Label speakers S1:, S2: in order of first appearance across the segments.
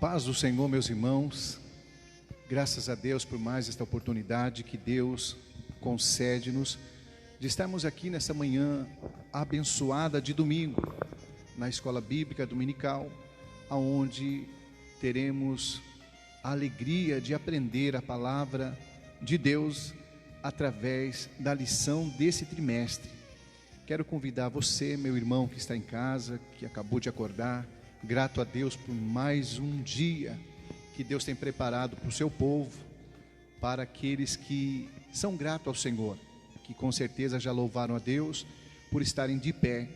S1: paz do Senhor, meus irmãos. Graças a Deus por mais esta oportunidade que Deus concede-nos de estarmos aqui nessa manhã abençoada de domingo, na Escola Bíblica Dominical, aonde teremos a alegria de aprender a palavra de Deus através da lição desse trimestre. Quero convidar você, meu irmão que está em casa, que acabou de acordar, grato a Deus por mais um dia que Deus tem preparado para o seu povo, para aqueles que são gratos ao Senhor, que com certeza já louvaram a Deus por estarem de pé,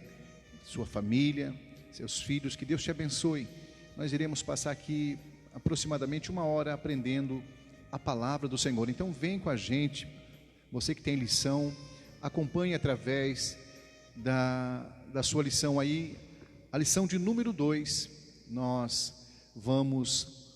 S1: sua família, seus filhos, que Deus te abençoe. Nós iremos passar aqui aproximadamente 1 hora aprendendo a palavra do Senhor. Então vem com a gente, você que tem lição, acompanhe através da sua lição aí, a lição de número 2. Nós vamos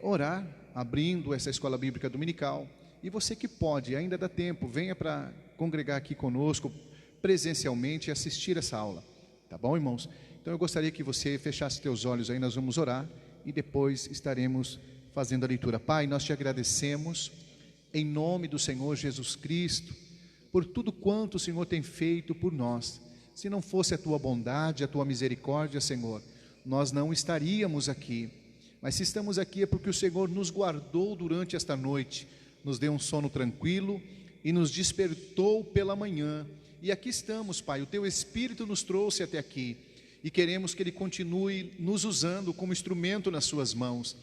S1: orar, abrindo essa Escola Bíblica Dominical, e você que pode, ainda dá tempo, venha para congregar aqui conosco, presencialmente, e assistir essa aula, tá bom, irmãos? Então eu gostaria que você fechasse teus olhos aí, nós vamos orar, e depois estaremos fazendo a leitura. Pai, nós te agradecemos, em nome do Senhor Jesus Cristo, por tudo quanto o Senhor tem feito por nós. Se não fosse a tua bondade, a tua misericórdia, Senhor, nós não estaríamos aqui. Mas se estamos aqui é porque o Senhor nos guardou durante esta noite, nos deu um sono tranquilo e nos despertou pela manhã. E aqui estamos, Pai, o teu Espírito nos trouxe até aqui e queremos que Ele continue nos usando como instrumento nas suas mãos.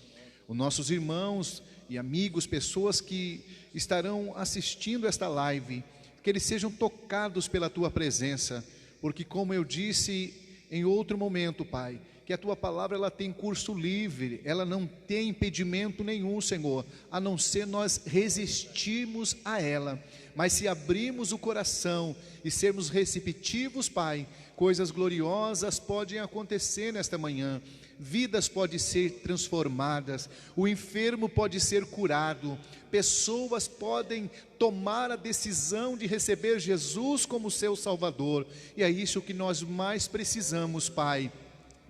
S1: Os nossos irmãos e amigos, pessoas que estarão assistindo esta live, que eles sejam tocados pela tua presença, porque como eu disse em outro momento, Pai, que a tua palavra ela tem curso livre, ela não tem impedimento nenhum, Senhor, a não ser nós resistirmos a ela. Mas se abrirmos o coração e sermos receptivos, Pai, coisas gloriosas podem acontecer nesta manhã. Vidas podem ser transformadas, o enfermo pode ser curado, pessoas podem tomar a decisão de receber Jesus como seu Salvador, e é isso que nós mais precisamos, Pai.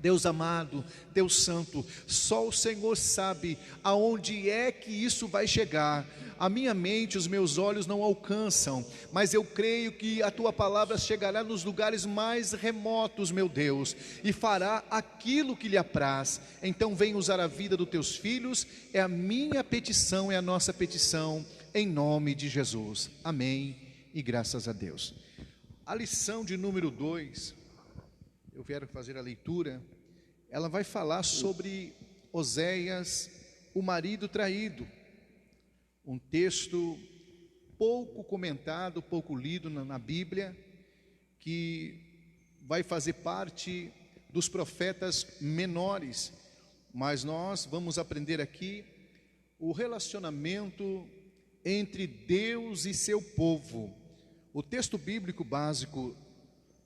S1: Deus amado, Deus santo, só o Senhor sabe aonde é que isso vai chegar. A minha mente, os meus olhos não alcançam, mas eu creio que a tua palavra chegará nos lugares mais remotos, meu Deus, e fará aquilo que lhe apraz. Então vem usar a vida dos teus filhos, é a minha petição, é a nossa petição, em nome de Jesus, amém e graças a Deus. A lição de número 2, eu quero fazer a leitura, ela vai falar sobre Oséias, o marido traído, um texto pouco comentado, pouco lido na Bíblia, que vai fazer parte dos profetas menores, mas nós vamos aprender aqui o relacionamento entre Deus e seu povo. O texto bíblico básico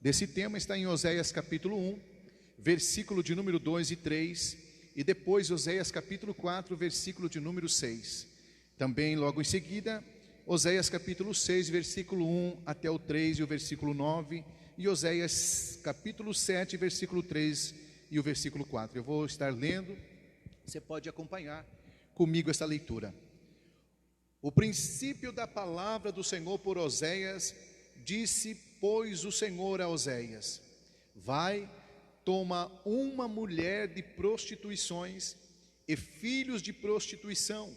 S1: desse tema está em Oséias capítulo 1, versículo de número 2 e 3, e depois Oséias capítulo 4, versículo de número 6. Também logo em seguida, Oséias capítulo 6, versículo 1 até o 3 e o versículo 9, e Oséias capítulo 7, versículo 3 e o versículo 4. Eu vou estar lendo, você pode acompanhar comigo essa leitura. O princípio da palavra do Senhor por Oséias, disse, pois o Senhor a Oséias: vai, toma uma mulher de prostituições e filhos de prostituição,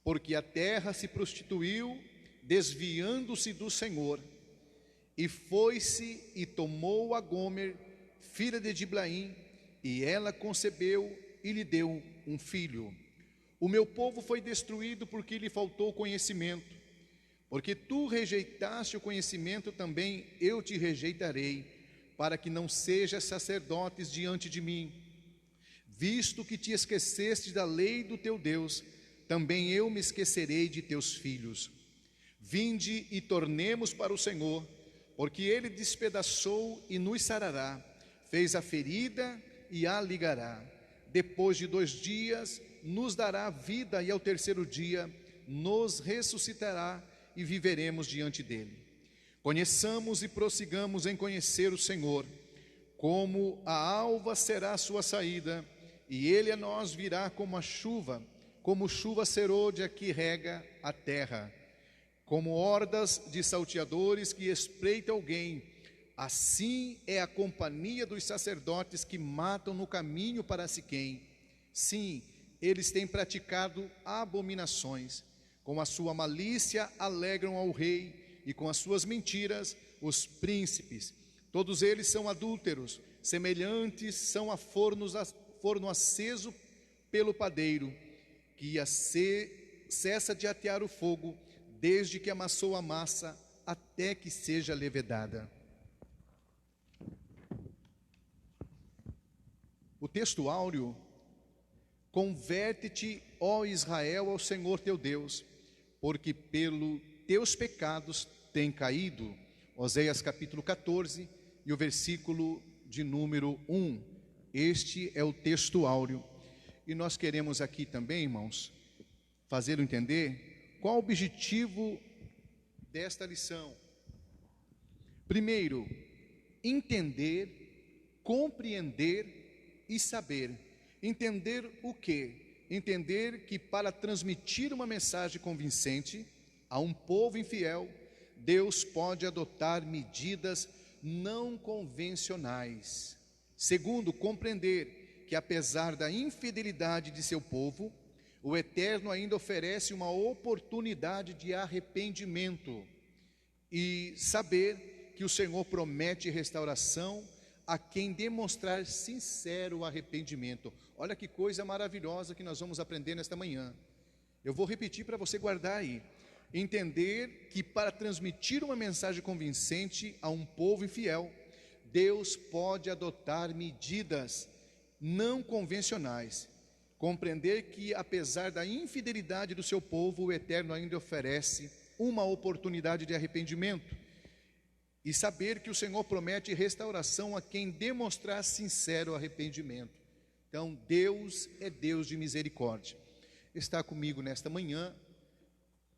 S1: porque a terra se prostituiu, desviando-se do Senhor. E foi-se e tomou a Gomer, filha de Diblaim, e ela concebeu e lhe deu um filho. O meu povo foi destruído porque lhe faltou conhecimento. Porque tu rejeitaste o conhecimento, também eu te rejeitarei, para que não sejas sacerdotes diante de mim. Visto que te esqueceste da lei do teu Deus, também eu me esquecerei de teus filhos. Vinde e tornemos para o Senhor, porque Ele despedaçou e nos sarará, fez a ferida e a ligará. Depois de 2 dias nos dará vida, e ao terceiro dia nos ressuscitará, e viveremos diante dele. Conheçamos e prossigamos em conhecer o Senhor. Como a alva será a sua saída, e ele a nós virá como a chuva, como chuva serôdia que rega a terra, como hordas de salteadores que espreita alguém. Assim é a companhia dos sacerdotes que matam no caminho para Siquém. Sim, eles têm praticado abominações. Com a sua malícia alegram ao rei, e com as suas mentiras os príncipes. Todos eles são adúlteros, semelhantes são a forno aceso pelo padeiro, que cessa de atear o fogo, desde que amassou a massa, até que seja levedada. O texto áureo: converte-te, ó Israel, ao Senhor teu Deus, porque pelos teus pecados tem caído. Oséias capítulo 14 e o versículo de número 1. Este é o texto áureo. E nós queremos aqui também, irmãos, fazê-lo entender qual o objetivo desta lição. Primeiro, entender, compreender e saber. Entender o quê? Entender que para transmitir uma mensagem convincente a um povo infiel, Deus pode adotar medidas não convencionais. Segundo, compreender que apesar da infidelidade de seu povo, o Eterno ainda oferece uma oportunidade de arrependimento. E saber que o Senhor promete restauração a quem demonstrar sincero arrependimento. Olha que coisa maravilhosa que nós vamos aprender nesta manhã. Eu vou repetir para você guardar aí. Entender que para transmitir uma mensagem convincente a um povo infiel, Deus pode adotar medidas não convencionais. Compreender que apesar da infidelidade do seu povo, o Eterno ainda oferece uma oportunidade de arrependimento. E saber que o Senhor promete restauração a quem demonstrar sincero arrependimento. Então, Deus é Deus de misericórdia. Está comigo nesta manhã,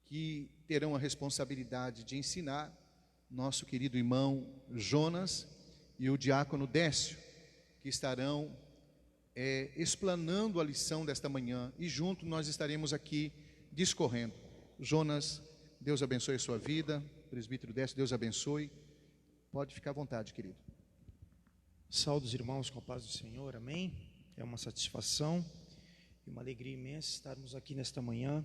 S1: que terão a responsabilidade de ensinar, nosso querido irmão Jonas e o diácono Décio, que estarão explanando a lição desta manhã, e junto nós estaremos aqui discorrendo. Jonas, Deus abençoe a sua vida. Presbítero Décio, Deus abençoe. Pode ficar à vontade, querido.
S2: Saúde os irmãos com a paz do Senhor, amém? É uma satisfação e uma alegria imensa estarmos aqui nesta manhã,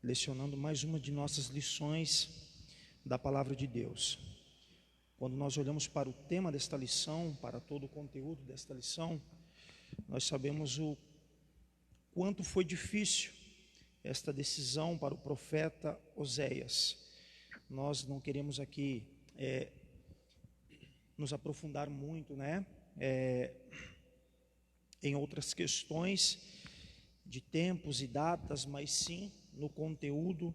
S2: lecionando mais uma de nossas lições da Palavra de Deus. Quando nós olhamos para o tema desta lição, para todo o conteúdo desta lição, nós sabemos o quanto foi difícil esta decisão para o profeta Oséias. Nós não queremos aqui nos aprofundar muito, em outras questões de tempos e datas, mas sim no conteúdo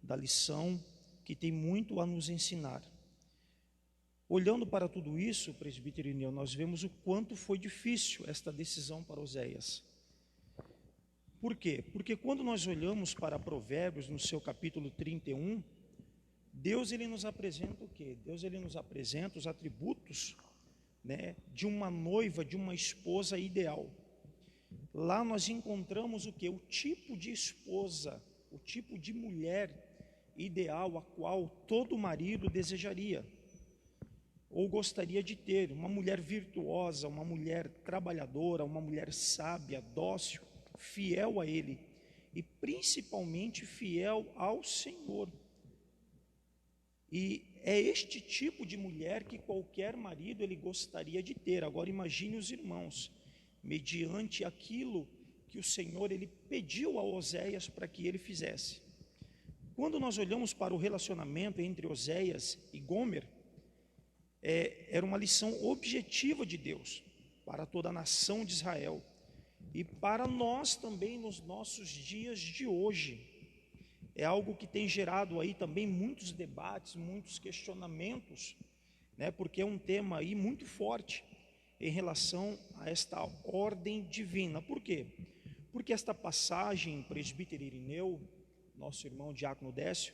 S2: da lição, que tem muito a nos ensinar. Olhando para tudo isso, presbítero Irineu, nós vemos o quanto foi difícil esta decisão para Oséias. Por quê? Porque quando nós olhamos para Provérbios, no seu capítulo 31, Deus ele nos apresenta o quê? Deus ele nos apresenta os atributos, de uma noiva, de uma esposa ideal. Lá nós encontramos o quê? O tipo de esposa, o tipo de mulher ideal a qual todo marido desejaria ou gostaria de ter. Uma mulher virtuosa, uma mulher trabalhadora, uma mulher sábia, dócil, fiel a Ele e principalmente fiel ao Senhor. E é este tipo de mulher que qualquer marido ele gostaria de ter. Agora imagine os irmãos, mediante aquilo que o Senhor ele pediu a Oséias para que ele fizesse. Quando nós olhamos para o relacionamento entre Oséias e Gomer, era uma lição objetiva de Deus para toda a nação de Israel e para nós também nos nossos dias de hoje. É algo que tem gerado aí também muitos debates, muitos questionamentos, porque é um tema aí muito forte em relação a esta ordem divina. Por quê? Porque esta passagem, presbítero Irineu, nosso irmão diácono Décio,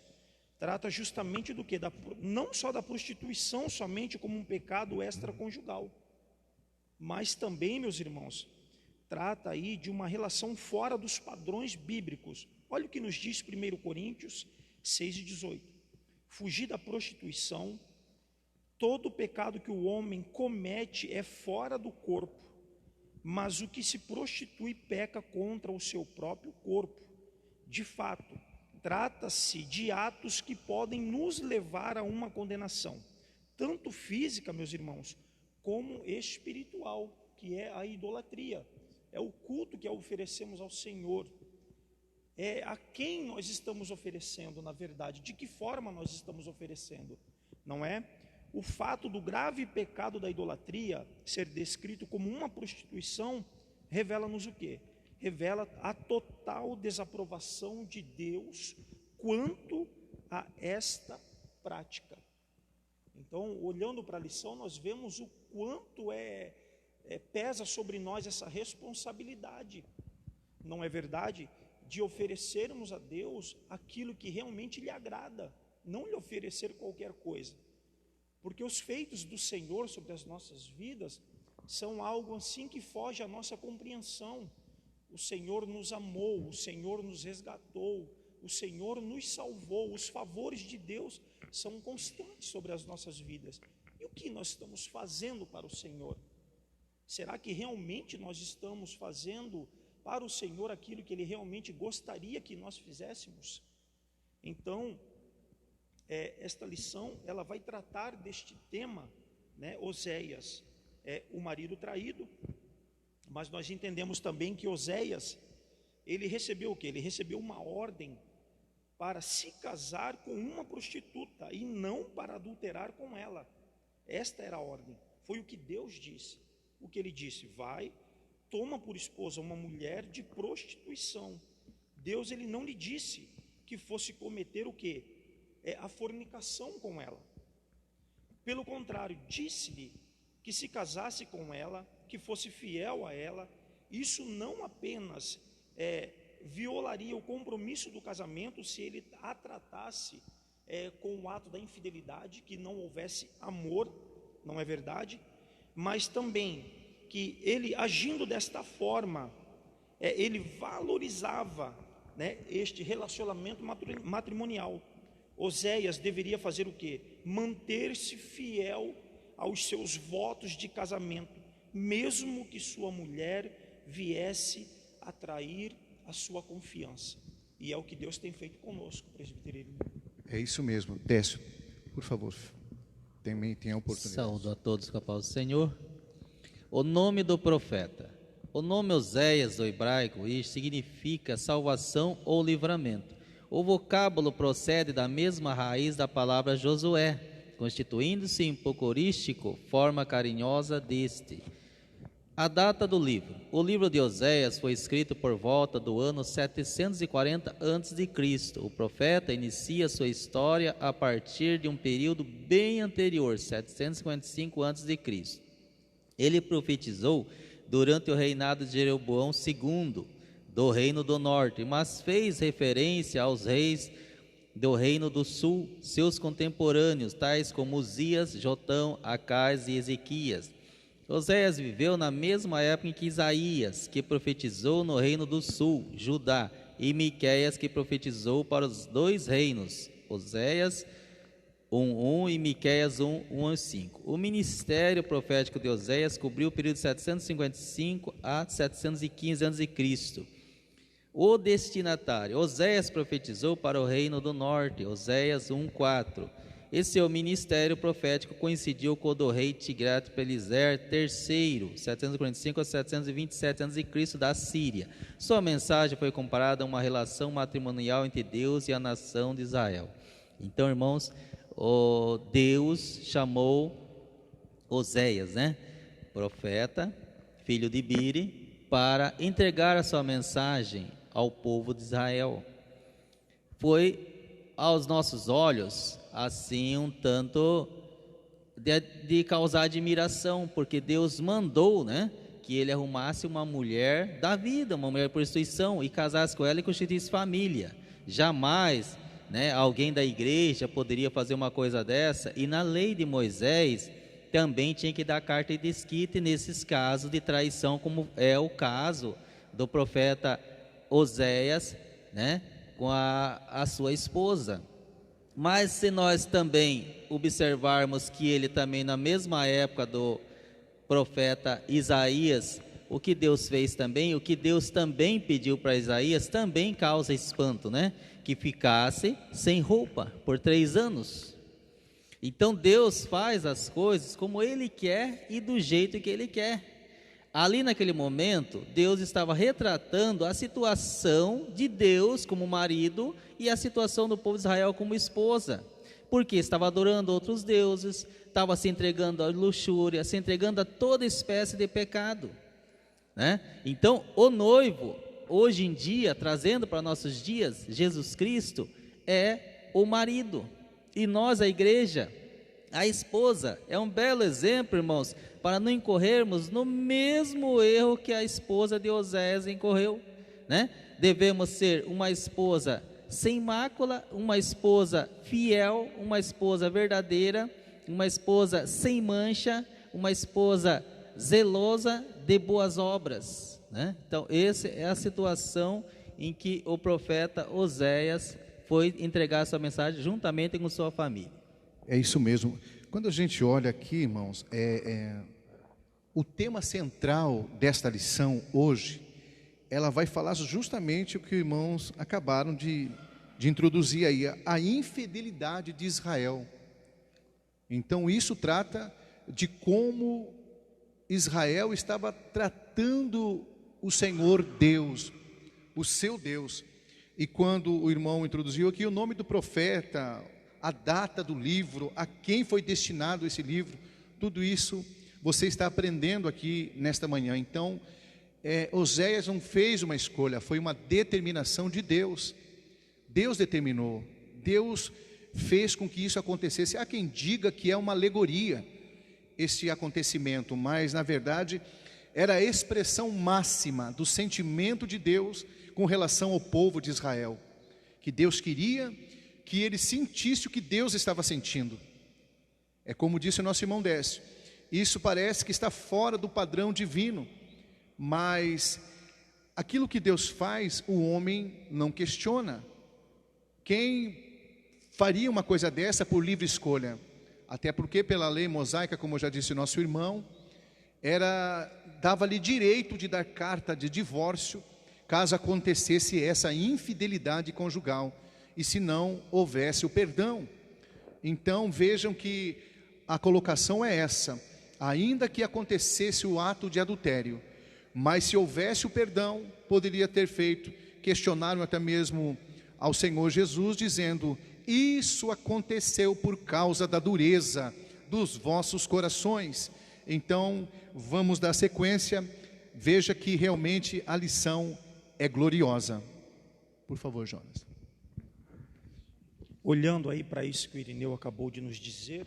S2: trata justamente do quê? Não só da prostituição somente como um pecado extraconjugal, mas também, meus irmãos, trata aí de uma relação fora dos padrões bíblicos. Olha o que nos diz 1 Coríntios 6:18. Fugir da prostituição. Todo pecado que o homem comete é fora do corpo, mas o que se prostitui peca contra o seu próprio corpo. De fato, trata-se de atos que podem nos levar a uma condenação, tanto física, meus irmãos, como espiritual, que é a idolatria. É o culto que oferecemos ao Senhor. É a quem nós estamos oferecendo, na verdade, de que forma nós estamos oferecendo, não é? O fato do grave pecado da idolatria ser descrito como uma prostituição revela-nos o quê? Revela a total desaprovação de Deus quanto a esta prática. Então, olhando para a lição, nós vemos o quanto pesa sobre nós essa responsabilidade, não é verdade? De oferecermos a Deus aquilo que realmente lhe agrada, não lhe oferecer qualquer coisa. Porque os feitos do Senhor sobre as nossas vidas são algo assim que foge à nossa compreensão. O Senhor nos amou, o Senhor nos resgatou, o Senhor nos salvou. Os favores de Deus são constantes sobre as nossas vidas. E o que nós estamos fazendo para o Senhor? Será que realmente nós estamos fazendo para o Senhor aquilo que Ele realmente gostaria que nós fizéssemos? Então, esta lição, ela vai tratar deste tema, né? Oséias é o marido traído, mas nós entendemos também que Oséias, ele recebeu o quê? Ele recebeu uma ordem para se casar com uma prostituta e não para adulterar com ela. Esta era a ordem, foi o que Deus disse. O que Ele disse? Vai, toma por esposa uma mulher de prostituição. Deus, Ele não lhe disse que fosse cometer o quê? A fornicação com ela. Pelo contrário, disse-lhe que se casasse com ela, que fosse fiel a ela. Isso não apenas violaria o compromisso do casamento se ele a tratasse com o ato da infidelidade, que não houvesse amor, não é verdade? Mas também que ele, agindo desta forma, ele valorizava, né, este relacionamento matrimonial. Oséias deveria fazer o quê? Manter-se fiel aos seus votos de casamento, mesmo que sua mulher viesse a trair a sua confiança. E é o que Deus tem feito conosco, presbítero.
S1: É isso mesmo. Décio, por favor, tem a oportunidade.
S3: Saúdo a todos com a paz do Senhor. O nome do profeta. O nome Oséias do hebraico isto significa salvação ou livramento. O vocábulo procede da mesma raiz da palavra Josué, constituindo-se em pocorístico, forma carinhosa deste. A data do livro. O livro de Oséias foi escrito por volta do ano 740 a.C. O profeta inicia sua história a partir de um período bem anterior, 755 a.C. Ele profetizou durante o reinado de Jeroboão II, do reino do norte, mas fez referência aos reis do reino do sul, seus contemporâneos, tais como Uzias, Jotão, Acais e Ezequias. Oséias viveu na mesma época em que Isaías, que profetizou no reino do sul, Judá, e Miqueias, que profetizou para os dois reinos, Oséias 1:1 e Miqueias 1:1-5. O ministério profético de Oséias cobriu o período de 755 a 715 a.C. O destinatário. Oséias profetizou para o reino do norte, Oséias 1:4. E seu ministério profético coincidiu com o do rei Tiglat-Pileser III, 745 a 727 a.C. da Síria. Sua mensagem foi comparada a uma relação matrimonial entre Deus e a nação de Israel. Então, irmãos, Deus chamou Oséias, profeta, filho de Biri, para entregar a sua mensagem ao povo de Israel. Foi aos nossos olhos assim um tanto de causar admiração, porque Deus mandou, que ele arrumasse uma mulher da vida, uma mulher de prostituição, e casasse com ela e constituísse família. Jamais alguém da igreja poderia fazer uma coisa dessa. E na lei de Moisés também tinha que dar carta de desquite nesses casos de traição, como é o caso do profeta Oséias, né, com a sua esposa. Mas se nós também observarmos que ele também, na mesma época do profeta Isaías, o que Deus fez também, o que Deus também pediu para Isaías, também causa espanto, né? Que ficasse sem roupa por 3 anos. Então Deus faz as coisas como Ele quer e do jeito que Ele quer. Ali naquele momento, Deus estava retratando a situação de Deus como marido e a situação do povo de Israel como esposa, porque estava adorando outros deuses, estava se entregando à luxúria, se entregando a toda espécie de pecado, né? Então o noivo, hoje em dia, trazendo para nossos dias, Jesus Cristo é o marido, e nós, a igreja, a esposa. É um belo exemplo, irmãos, para não incorrermos no mesmo erro que a esposa de Oséias incorreu, né? Devemos ser uma esposa sem mácula, uma esposa fiel, uma esposa verdadeira, uma esposa sem mancha, uma esposa zelosa de boas obras, né? Então, essa é a situação em que o profeta Oséias foi entregar sua mensagem juntamente com sua família.
S1: É isso mesmo. Quando a gente olha aqui, irmãos, o tema central desta lição hoje, ela vai falar justamente o que os irmãos acabaram de introduzir aí, a infidelidade de Israel. Então isso trata de como Israel estava tratando o Senhor Deus, o seu Deus. E quando o irmão introduziu aqui o nome do profeta, a data do livro, a quem foi destinado esse livro, tudo isso você está aprendendo aqui nesta manhã. Então, Oséias não fez uma escolha, foi uma determinação de Deus. Deus determinou, Deus fez com que isso acontecesse. Há quem diga que é uma alegoria esse acontecimento, mas na verdade era a expressão máxima do sentimento de Deus com relação ao povo de Israel, que Deus queria que ele sentisse o que Deus estava sentindo. É como disse o nosso irmão Décio, isso parece que está fora do padrão divino, mas aquilo que Deus faz, o homem não questiona. Quem faria uma coisa dessa por livre escolha? Até porque pela lei mosaica, como já disse o nosso irmão, dava-lhe direito de dar carta de divórcio caso acontecesse essa infidelidade conjugal, e se não houvesse o perdão. Então vejam que a colocação é essa: ainda que acontecesse o ato de adultério, mas se houvesse o perdão, poderia ter feito. Questionaram até mesmo ao Senhor Jesus, dizendo: isso aconteceu por causa da dureza dos vossos corações. Então vamos dar sequência. Veja que realmente a lição é gloriosa. Por favor, Jonas.
S2: Olhando aí para isso que o Irineu acabou de nos dizer,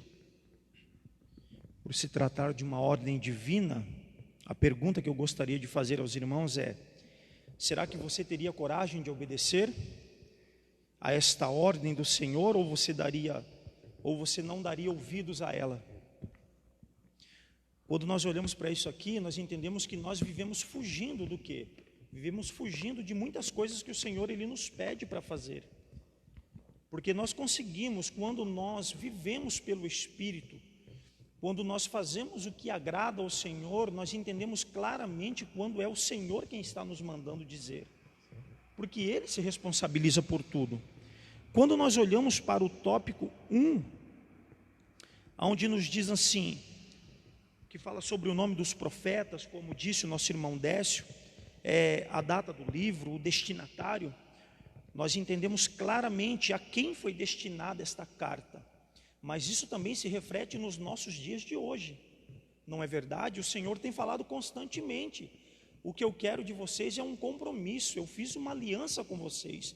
S2: por se tratar de uma ordem divina, a pergunta que eu gostaria de fazer aos irmãos é: será que você teria coragem de obedecer a esta ordem do Senhor, ou você não daria ouvidos a ela? Quando nós olhamos para isso aqui, nós entendemos que nós vivemos fugindo do quê? Vivemos fugindo de muitas coisas que o Senhor Ele nos pede para fazer. Porque nós conseguimos, quando nós vivemos pelo Espírito, quando nós fazemos o que agrada ao Senhor, nós entendemos claramente quando é o Senhor quem está nos mandando dizer, porque Ele se responsabiliza por tudo. Quando nós olhamos para o tópico 1, onde nos diz assim, que fala sobre o nome dos profetas, como disse o nosso irmão Décio, a data do livro, o destinatário, nós entendemos claramente a quem foi destinada esta carta. Mas isso também se reflete nos nossos dias de hoje, não é verdade? O Senhor tem falado constantemente: o que eu quero de vocês é um compromisso, eu fiz uma aliança com vocês.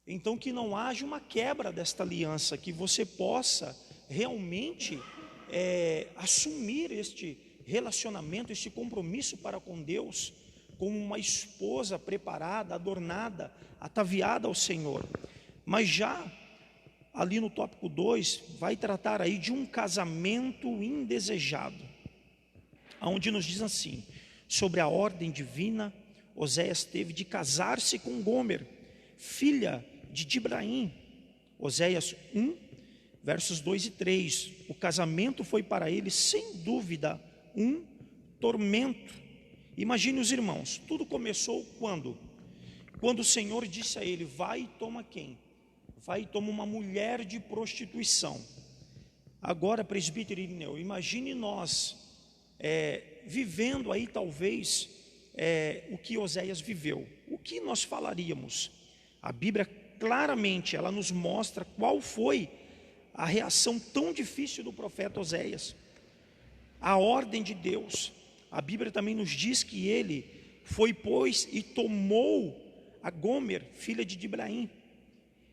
S2: Então que não haja uma quebra desta aliança, que você possa realmente assumir este relacionamento, este compromisso para com Deus, como uma esposa preparada, adornada, ataviada ao Senhor. Mas já ali no tópico 2, vai tratar aí de um casamento indesejado, onde nos diz assim: sobre a ordem divina, Oséias teve de casar-se com Gomer, filha de Dibraim. Oséias 1, versos 2 e 3. O casamento foi para ele, sem dúvida, um tormento. Imagine os irmãos, tudo começou quando? Quando o Senhor disse a ele: vai e toma quem? Vai e toma uma mulher de prostituição. Agora, presbítero Irineu, imagine nós vivendo aí talvez o que Oséias viveu. O que nós falaríamos? A Bíblia claramente ela nos mostra qual foi a reação tão difícil do profeta Oséias. A ordem de Deus. A Bíblia também nos diz que ele foi, pois, e tomou a Gomer, filha de Dibraim.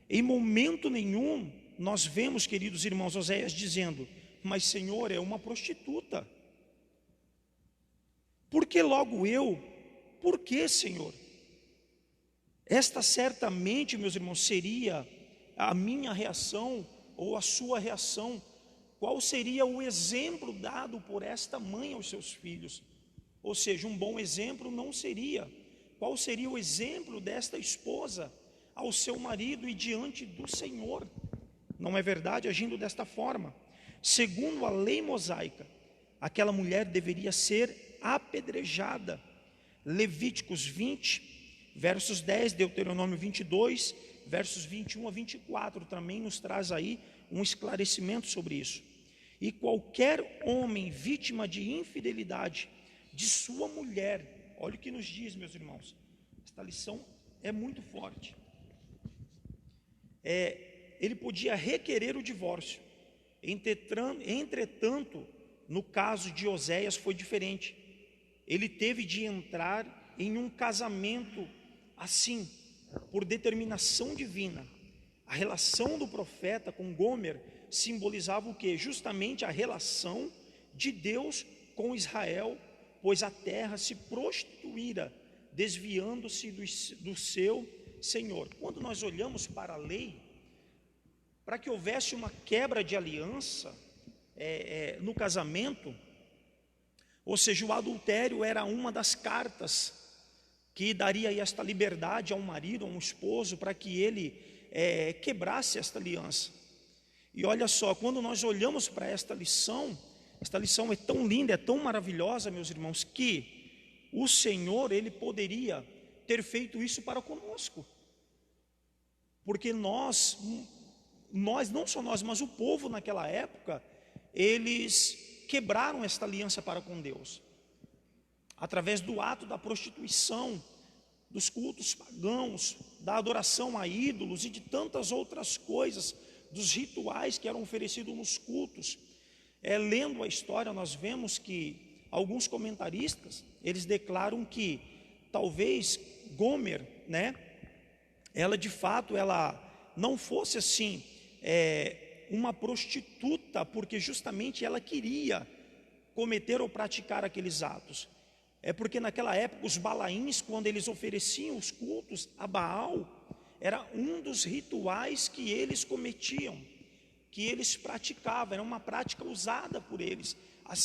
S2: Em momento nenhum nós vemos, queridos irmãos, Oséias dizendo: mas Senhor, é uma prostituta. Por que logo eu? Por que, Senhor? Esta certamente, meus irmãos, seria a minha reação ou a sua reação. Qual seria o exemplo dado por esta mãe aos seus filhos? Ou seja, um bom exemplo não seria. Qual seria o exemplo desta esposa ao seu marido e diante do Senhor? Não é verdade? Agindo desta forma, segundo a lei mosaica, aquela mulher deveria ser apedrejada. Levíticos 20, versos 10, Deuteronômio 22, versos 21 a 24, também nos traz aí um esclarecimento sobre isso. E qualquer homem vítima de infidelidade de sua mulher, olha o que nos diz, meus irmãos, esta lição é muito forte. Ele podia requerer o divórcio. Entretanto, no caso de Oséias foi diferente. Ele teve de entrar em um casamento assim, por determinação divina. A relação do profeta com Gomer simbolizava o quê? Justamente a relação de Deus com Israel, pois a terra se prostituíra, desviando-se do seu Senhor. Quando nós olhamos para a lei, para que houvesse uma quebra de aliança no casamento, ou seja, o adultério era uma das cartas que daria esta liberdade a um marido, a um esposo, para que ele quebrasse esta aliança. E olha só, quando nós olhamos para esta lição é tão linda, é tão maravilhosa, meus irmãos, que o Senhor, Ele poderia ter feito isso para conosco. Porque nós, não só nós, mas o povo naquela época, eles quebraram esta aliança para com Deus. Através do ato da prostituição, dos cultos pagãos, da adoração a ídolos e de tantas outras coisas, dos rituais que eram oferecidos nos cultos. Lendo a história, nós vemos que alguns comentaristas, eles declaram que talvez Gomer, ela de fato, ela não fosse assim, uma prostituta, porque justamente ela queria cometer ou praticar aqueles atos. Porque naquela época os balaíns, quando eles ofereciam os cultos a Baal, era um dos rituais que eles cometiam, que eles praticavam, era uma prática usada por eles. As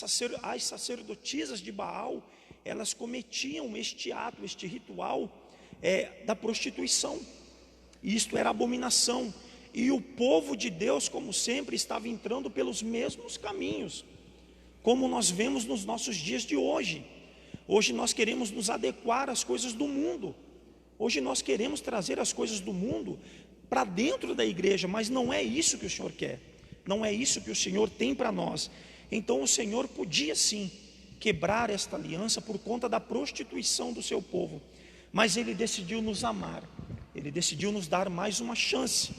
S2: sacerdotisas de Baal, elas cometiam este ato, este ritual da prostituição. Isto era abominação. E o povo de Deus, como sempre, estava entrando pelos mesmos caminhos, como nós vemos nos nossos dias de hoje. Hoje nós queremos nos adequar às coisas do mundo. Hoje nós queremos trazer as coisas do mundo para dentro da igreja, mas não é isso que o Senhor quer. Não é isso que o Senhor tem para nós. Então o Senhor podia sim quebrar esta aliança por conta da prostituição do seu povo, mas Ele decidiu nos amar. Ele decidiu nos dar mais uma chance.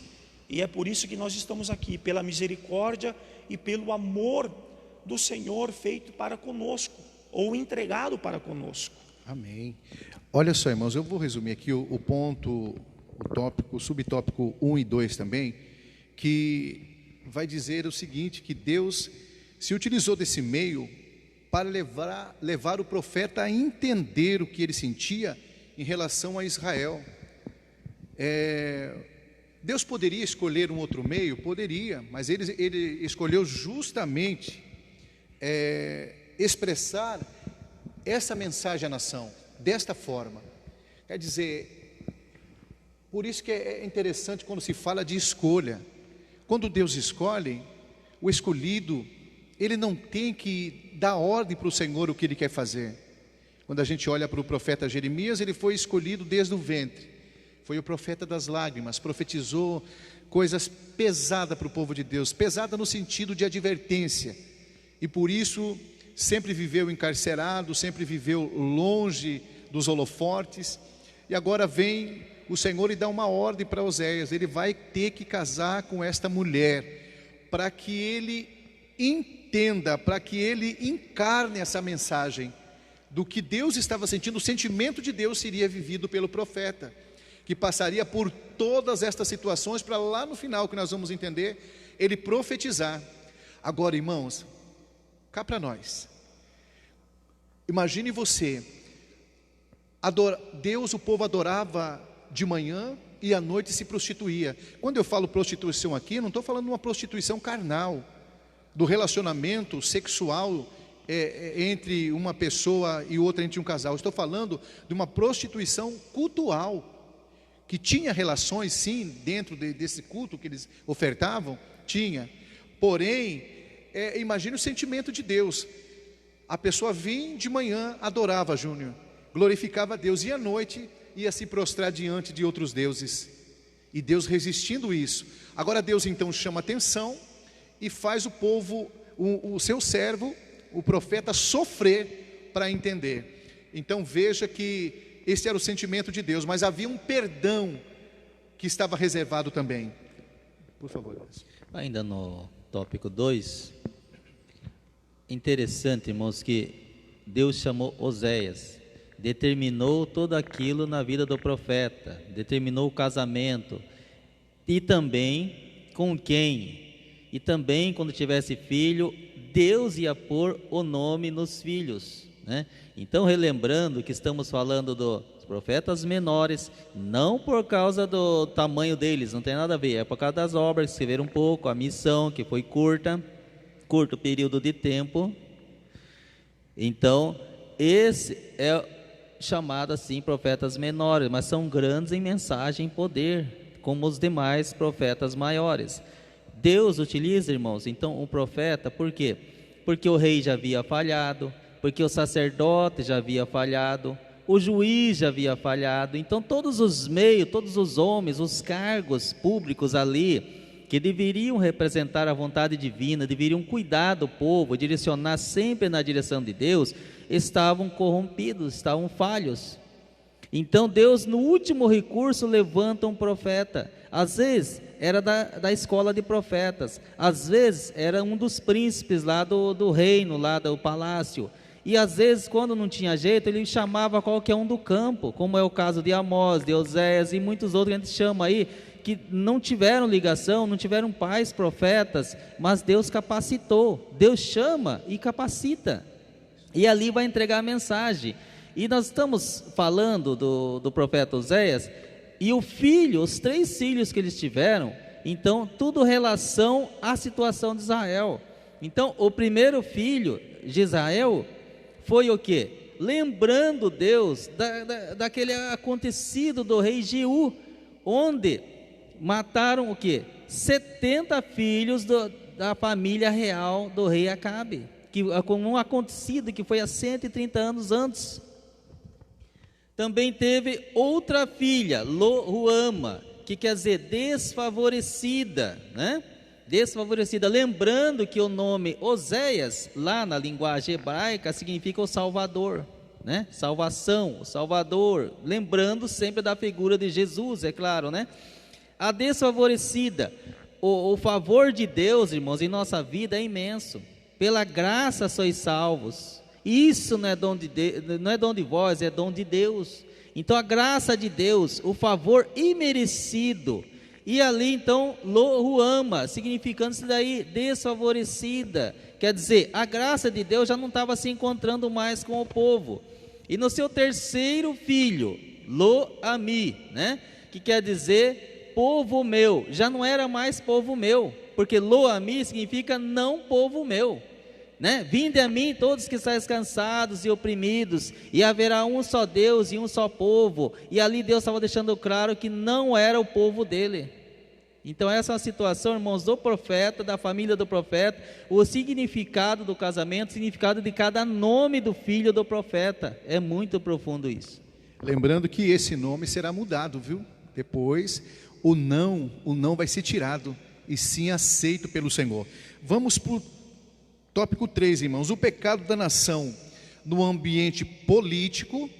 S2: E é por isso que nós estamos aqui, pela misericórdia e pelo amor do Senhor feito para conosco, ou entregado para conosco.
S1: Amém. Olha só, irmãos, eu vou resumir aqui o ponto, o tópico, o subtópico 1 e 2 também, que vai dizer o seguinte, que Deus se utilizou desse meio para levar o profeta a entender o que ele sentia em relação a Israel. Deus poderia escolher um outro meio? Poderia, mas ele escolheu justamente expressar essa mensagem à nação, desta forma. Quer dizer, por isso que é interessante quando se fala de escolha. Quando Deus escolhe, o escolhido, ele não tem que dar ordem para o Senhor o que ele quer fazer. Quando a gente olha para o profeta Jeremias, ele foi escolhido desde o ventre. Foi o profeta das lágrimas, profetizou coisas pesadas para o povo de Deus, pesada no sentido de advertência. E por isso sempre viveu encarcerado, sempre viveu longe dos holofortes. E agora vem o Senhor e dá uma ordem para Oséias: ele vai ter que casar com esta mulher, para que ele entenda, para que ele encarne essa mensagem do que Deus estava sentindo. O sentimento de Deus seria vivido pelo profeta, que passaria por todas estas situações, para lá no final, que nós vamos entender, ele profetizar. Agora, irmãos, cá para nós, imagine você, Deus, o povo adorava de manhã e à noite se prostituía. Quando eu falo prostituição aqui, não estou falando de uma prostituição carnal, do relacionamento sexual entre uma pessoa e outra, entre um casal. Estou falando de uma prostituição cultual, que tinha relações sim, dentro desse culto que eles ofertavam, tinha. Porém, imagine o sentimento de Deus. A pessoa vinha de manhã, adorava Júnior, glorificava a Deus, e à noite ia se prostrar diante de outros deuses, e Deus resistindo isso. Agora Deus então chama atenção e faz o povo, o seu servo, o profeta, sofrer para entender. Então veja que esse era o sentimento de Deus, mas havia um perdão que estava reservado também. Por favor.
S3: Ainda no tópico 2, interessante, irmãos, que Deus chamou Oséias, determinou tudo aquilo na vida do profeta, determinou o casamento, e também com quem, e também quando tivesse filho, Deus ia pôr o nome nos filhos, né? Então, relembrando que estamos falando dos profetas menores, não por causa do tamanho deles, não tem nada a ver, é por causa das obras que se viram um pouco, a missão que foi curto período de tempo. Então, esse é chamado assim profetas menores, mas são grandes em mensagem e poder, como os demais profetas maiores. Deus utiliza, irmãos, então o profeta, por quê? Porque o rei já havia falhado, porque o sacerdote já havia falhado, o juiz já havia falhado. Então todos os meios, todos os homens, os cargos públicos ali, que deveriam representar a vontade divina, deveriam cuidar do povo, direcionar sempre na direção de Deus, estavam corrompidos, estavam falhos. Então Deus, no último recurso, levanta um profeta. Às vezes era da escola de profetas, às vezes era um dos príncipes lá do reino, lá do palácio, e às vezes, quando não tinha jeito, ele chamava qualquer um do campo, como é o caso de Amós, de Oséias e muitos outros que a gente chama aí, que não tiveram ligação, não tiveram pais profetas, mas Deus capacitou. Deus chama e capacita, e ali vai entregar a mensagem. E nós estamos falando do profeta Oséias, e o filho, os 3 filhos que eles tiveram, então tudo relação à situação de Israel. Então o primeiro filho de Israel foi o quê? Lembrando Deus daquele acontecido do rei Jeú, onde mataram o quê? 70 filhos da família real do rei Acabe, como um acontecido que foi há 130 anos antes. Também teve outra filha, Lo-Ruama, que quer dizer desfavorecida, né? Desfavorecida, lembrando que o nome Oséias, lá na linguagem hebraica, significa o Salvador, né? Salvação, o Salvador, lembrando sempre da figura de Jesus, é claro, né? A desfavorecida, o favor de Deus, irmãos, em nossa vida é imenso. Pela graça sois salvos. Isso não é dom de vós, é dom de Deus. Então a graça de Deus, o favor imerecido. E ali então, Lo-Ruama, significando isso daí, desfavorecida. Quer dizer, a graça de Deus já não estava se encontrando mais com o povo. E no seu terceiro filho, Lo-Ami, né? Que quer dizer povo meu, já não era mais povo meu, porque Lo-Ami significa não povo meu, né? Vinde a mim todos que estáis cansados e oprimidos, e haverá um só Deus e um só povo. E ali Deus estava deixando claro que não era o povo dele. Então essa é uma situação, irmãos, do profeta, da família do profeta, o significado do casamento, o significado de cada nome do filho do profeta, é muito profundo isso.
S1: Lembrando que esse nome será mudado, viu? Depois, o não vai ser tirado, e sim aceito pelo Senhor. Vamos para o tópico 3, irmãos, o pecado da nação no ambiente político,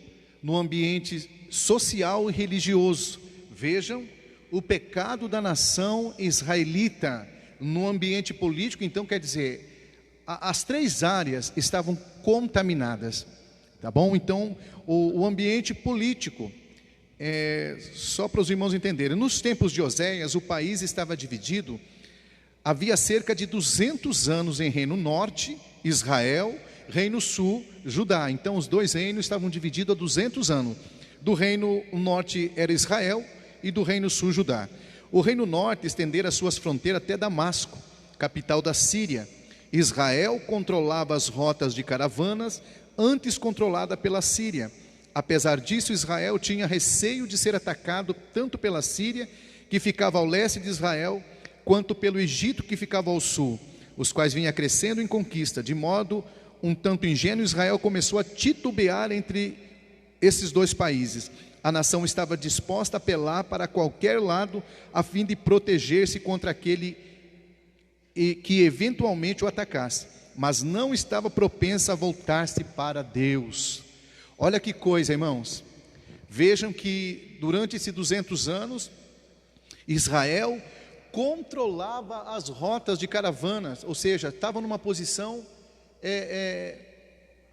S1: no ambiente social e religioso. Vejam, o pecado da nação israelita no ambiente político, então quer dizer, as 3 áreas estavam contaminadas, tá bom? Então, o ambiente político, só para os irmãos entenderem, nos tempos de Oséias, o país estava dividido. Havia cerca de 200 anos em Reino Norte, Israel, Reino Sul, Judá. Então os 2 reinos estavam divididos há 200 anos. Do Reino Norte era Israel e do Reino Sul, Judá. O Reino Norte estendera suas fronteiras até Damasco, capital da Síria. Israel controlava as rotas de caravanas, antes controlada pela Síria. Apesar disso, Israel tinha receio de ser atacado tanto pela Síria, que ficava ao leste de Israel, quanto pelo Egito, que ficava ao sul, os quais vinha crescendo em conquista. De modo um tanto ingênuo, Israel começou a titubear entre esses 2 países. A nação estava disposta a apelar para qualquer lado, a fim de proteger-se contra aquele que eventualmente o atacasse, mas não estava propensa a voltar-se para Deus. Olha que coisa, irmãos. Vejam que durante esses 200 anos, Israel controlava as rotas de caravanas, ou seja, estava numa posição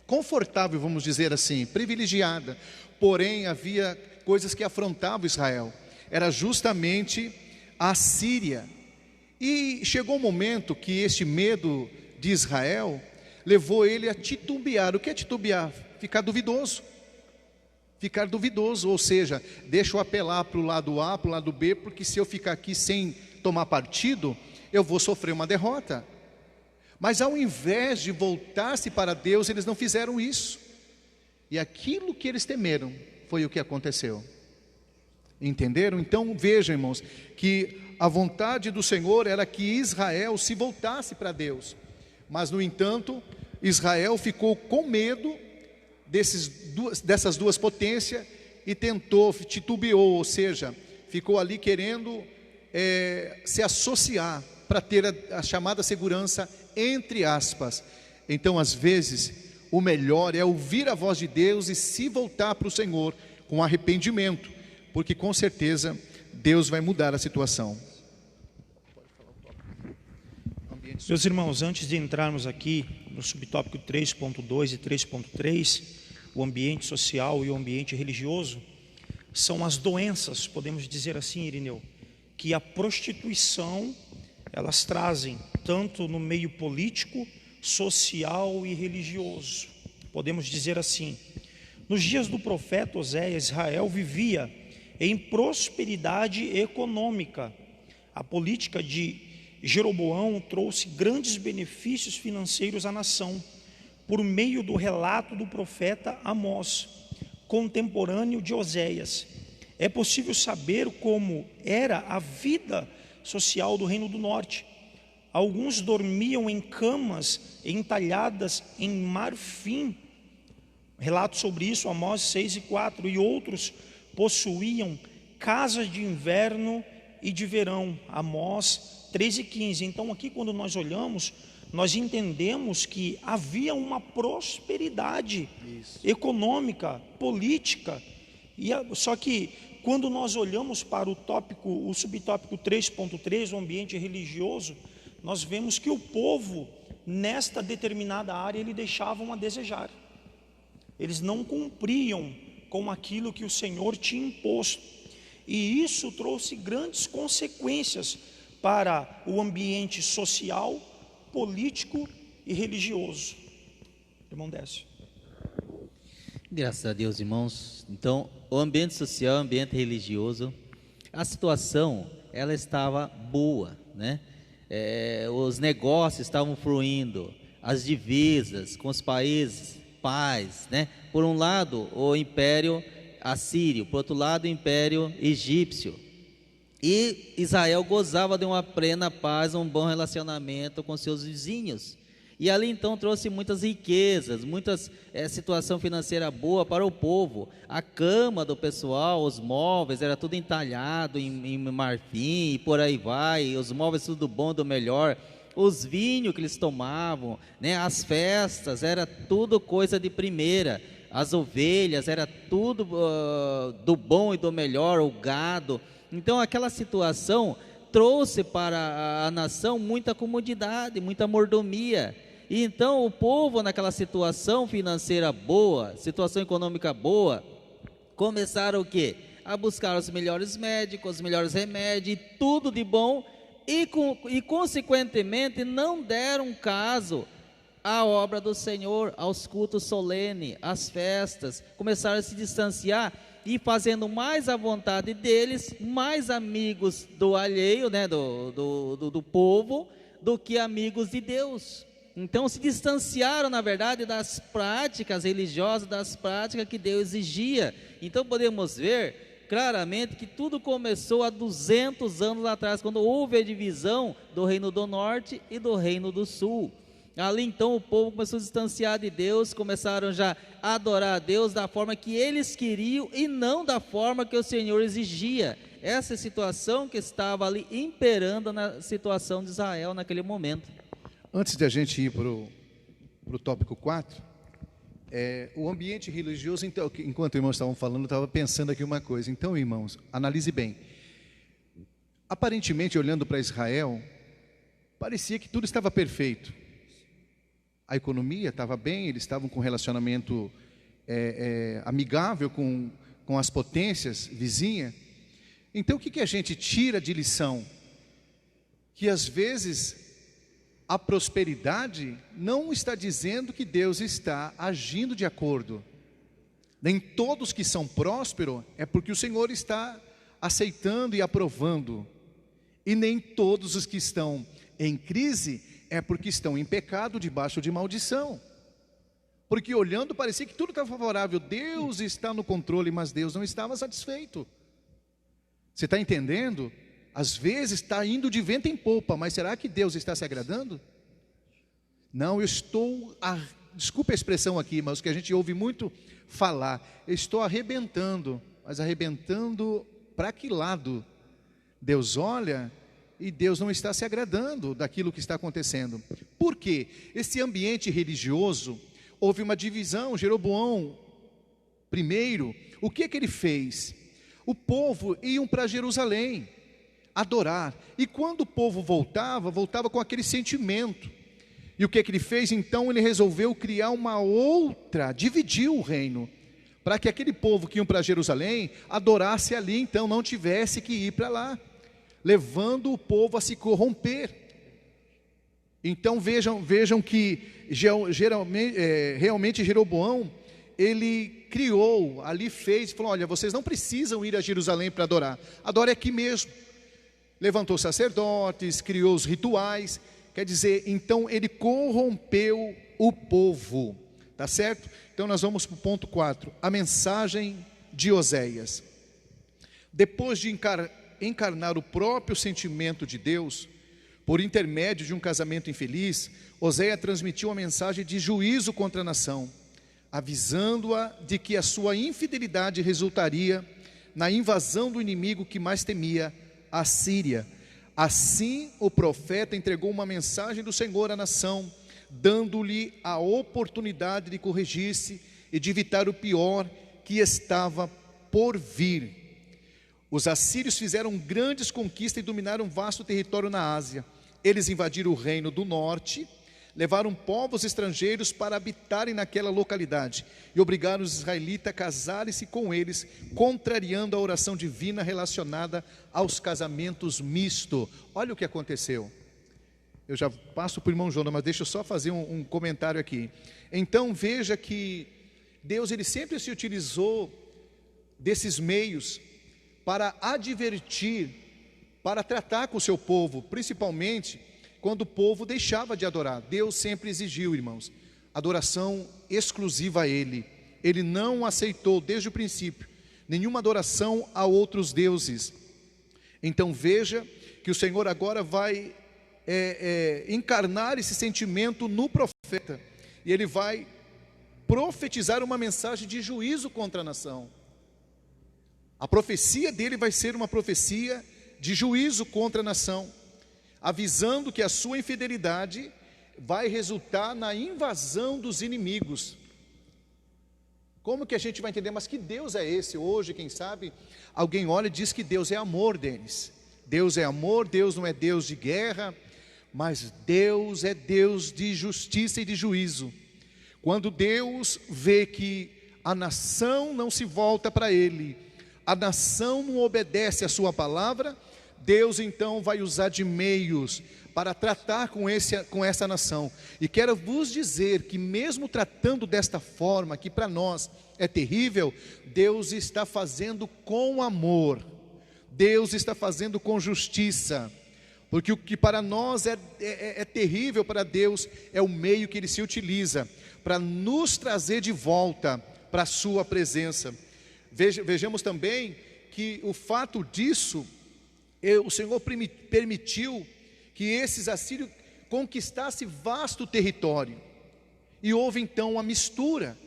S1: confortável, vamos dizer assim, privilegiada. Porém, havia coisas que afrontavam Israel. Era justamente a Síria. E chegou um momento que este medo de Israel levou ele a titubear. O que é titubear? Ficar duvidoso. Ficar duvidoso, ou seja, deixa eu apelar para o lado A, para o lado B, porque se eu ficar aqui sem tomar partido, eu vou sofrer uma derrota. Mas ao invés de voltar-se para Deus, eles não fizeram isso. E aquilo que eles temeram foi o que aconteceu. Entenderam? Então vejam, irmãos, que a vontade do Senhor era que Israel se voltasse para Deus. Mas no entanto, Israel ficou com medo dessas 2 potências e titubeou, ou seja, ficou ali querendo se associar para ter a chamada segurança, entre aspas. Então, às vezes, o melhor é ouvir a voz de Deus e se voltar para o Senhor com arrependimento, porque com certeza Deus vai mudar a situação.
S2: Meus irmãos, antes de entrarmos aqui no subtópico 3.2 e 3.3, o ambiente social e o ambiente religioso, são as doenças, podemos dizer assim, Irineu, que a prostituição, elas trazem, tanto no meio político, social e religioso. Podemos dizer assim, nos dias do profeta Oséias, Israel vivia em prosperidade econômica. A política de Jeroboão trouxe grandes benefícios financeiros à nação, por meio do relato do profeta Amós, contemporâneo de Oséias. É possível saber como era a vida social do Reino do Norte. Alguns dormiam em camas entalhadas em marfim. Relato sobre isso, Amós 6:4. E outros possuíam casas de inverno e de verão. Amós 13:15. Então aqui, quando nós olhamos, nós entendemos que havia uma prosperidade econômica, política. Só que quando nós olhamos para o subtópico 3.3, o ambiente religioso, nós vemos que o povo, nesta determinada área, ele deixavam a desejar. Eles não cumpriam com aquilo que o Senhor tinha imposto. E isso trouxe grandes consequências para o ambiente social, político e religioso. Irmão Décio.
S3: Graças a Deus, irmãos. Então, o ambiente social, o ambiente religioso, a situação ela estava boa, né? Os negócios estavam fluindo, as divisas com os países, paz, né? Por um lado, o Império Assírio, por outro lado, o Império Egípcio. E Israel gozava de uma plena paz, um bom relacionamento com seus vizinhos. E ali então trouxe muitas riquezas, muitas situação financeira boa para o povo. A cama do pessoal, os móveis, era tudo entalhado em marfim e por aí vai. Os móveis tudo bom, do melhor. Os vinhos que eles tomavam, né? As festas, era tudo coisa de primeira. As ovelhas, era tudo do bom e do melhor, o gado. Então aquela situação trouxe para a nação muita comodidade, muita mordomia. E então o povo, naquela situação financeira boa, situação econômica boa, começaram o quê? A buscar os melhores médicos, os melhores remédios, e tudo de bom, e consequentemente não deram caso à obra do Senhor, aos cultos solenes, às festas. Começaram a se distanciar e fazendo mais a vontade deles, mais amigos do alheio, né, do povo, do que amigos de Deus. Então se distanciaram, na verdade, das práticas religiosas, das práticas que Deus exigia. Então podemos ver claramente que tudo começou há 200 anos atrás, quando houve a divisão do reino do norte e do reino do sul. Ali então o povo começou a se distanciar de Deus, começaram já a adorar a Deus da forma que eles queriam e não da forma que o Senhor exigia. Essa situação que estava ali imperando na situação de Israel naquele momento.
S1: Antes de a gente ir para o tópico 4, o ambiente religioso, então, enquanto os irmãos estavam falando, eu estava pensando aqui uma coisa. Então, irmãos, analise bem. Aparentemente, olhando para Israel, parecia que tudo estava perfeito. A economia estava bem, eles estavam com um relacionamento amigável com as potências vizinhas. Então, o que a gente tira de lição? Que às vezes a prosperidade não está dizendo que Deus está agindo de acordo. Nem todos que são prósperos é porque o Senhor está aceitando e aprovando. E nem todos os que estão em crise é porque estão em pecado, debaixo de maldição. Porque olhando parecia que tudo estava favorável. Deus está no controle, mas Deus não estava satisfeito. Você está entendendo? Às vezes está indo de vento em popa, mas será que Deus está se agradando? Não, eu estou, desculpe a expressão aqui, mas o que a gente ouve muito falar, eu estou arrebentando, mas arrebentando para que lado? Deus olha e Deus não está se agradando daquilo que está acontecendo. Por quê? Esse ambiente religioso, houve uma divisão. Jeroboão, primeiro, o que ele fez? O povo iam para Jerusalém adorar, e quando o povo voltava com aquele sentimento. E o que ele fez? Então ele resolveu criar uma outra, dividiu o reino, para que aquele povo que iam para Jerusalém adorasse ali, então não tivesse que ir para lá, levando o povo a se corromper. Então vejam que realmente Jeroboão, ele criou, ali fez, falou: olha, vocês não precisam ir a Jerusalém para adorar, adore aqui mesmo. Levantou sacerdotes, criou os rituais, quer dizer, então ele corrompeu o povo, tá certo? Então nós vamos para o ponto 4, a mensagem de Oséias. Depois de encarnar o próprio sentimento de Deus, por intermédio de um casamento infeliz, Oséias transmitiu uma mensagem de juízo contra a nação, avisando-a de que a sua infidelidade resultaria na invasão do inimigo que mais temia, a Síria. Assim o profeta entregou uma mensagem do Senhor à nação, dando-lhe a oportunidade de corrigir-se e de evitar o pior que estava por vir. Os assírios fizeram grandes conquistas e dominaram um vasto território na Ásia. Eles invadiram o reino do norte, levaram povos estrangeiros para habitarem naquela localidade e obrigaram os israelitas a casarem-se com eles, contrariando a oração divina relacionada aos casamentos mistos. Olha o que aconteceu. Eu já passo para o irmão Jonas, mas deixa eu só fazer um comentário aqui. Então veja que Deus, ele sempre se utilizou desses meios para advertir para tratar com o seu povo, principalmente quando o povo deixava de adorar. Deus sempre exigiu, irmãos, adoração exclusiva a Ele. Ele não aceitou desde o princípio nenhuma adoração a outros deuses. Então veja que o Senhor agora vai encarnar esse sentimento no profeta, e ele vai profetizar uma mensagem de juízo contra a nação. A profecia dele vai ser uma profecia de juízo contra a nação, avisando que a sua infidelidade vai resultar na invasão dos inimigos. Como que a gente vai entender? Mas que Deus é esse? Hoje, quem sabe, alguém olha e diz que Deus é amor, Denis. Deus é amor, Deus não é Deus de guerra, mas Deus é Deus de justiça e de juízo. Quando Deus vê que a nação não se volta para Ele, a nação não obedece a sua palavra, Deus então vai usar de meios para tratar com essa nação. E quero vos dizer que mesmo tratando desta forma, que para nós é terrível, Deus está fazendo com amor, Deus está fazendo com justiça, porque o que para nós é terrível, para Deus é o meio que Ele se utiliza para nos trazer de volta para a sua presença. Vejamos também que o fato disso, o Senhor permitiu que esses assírios conquistassem vasto território, e houve então uma mistura.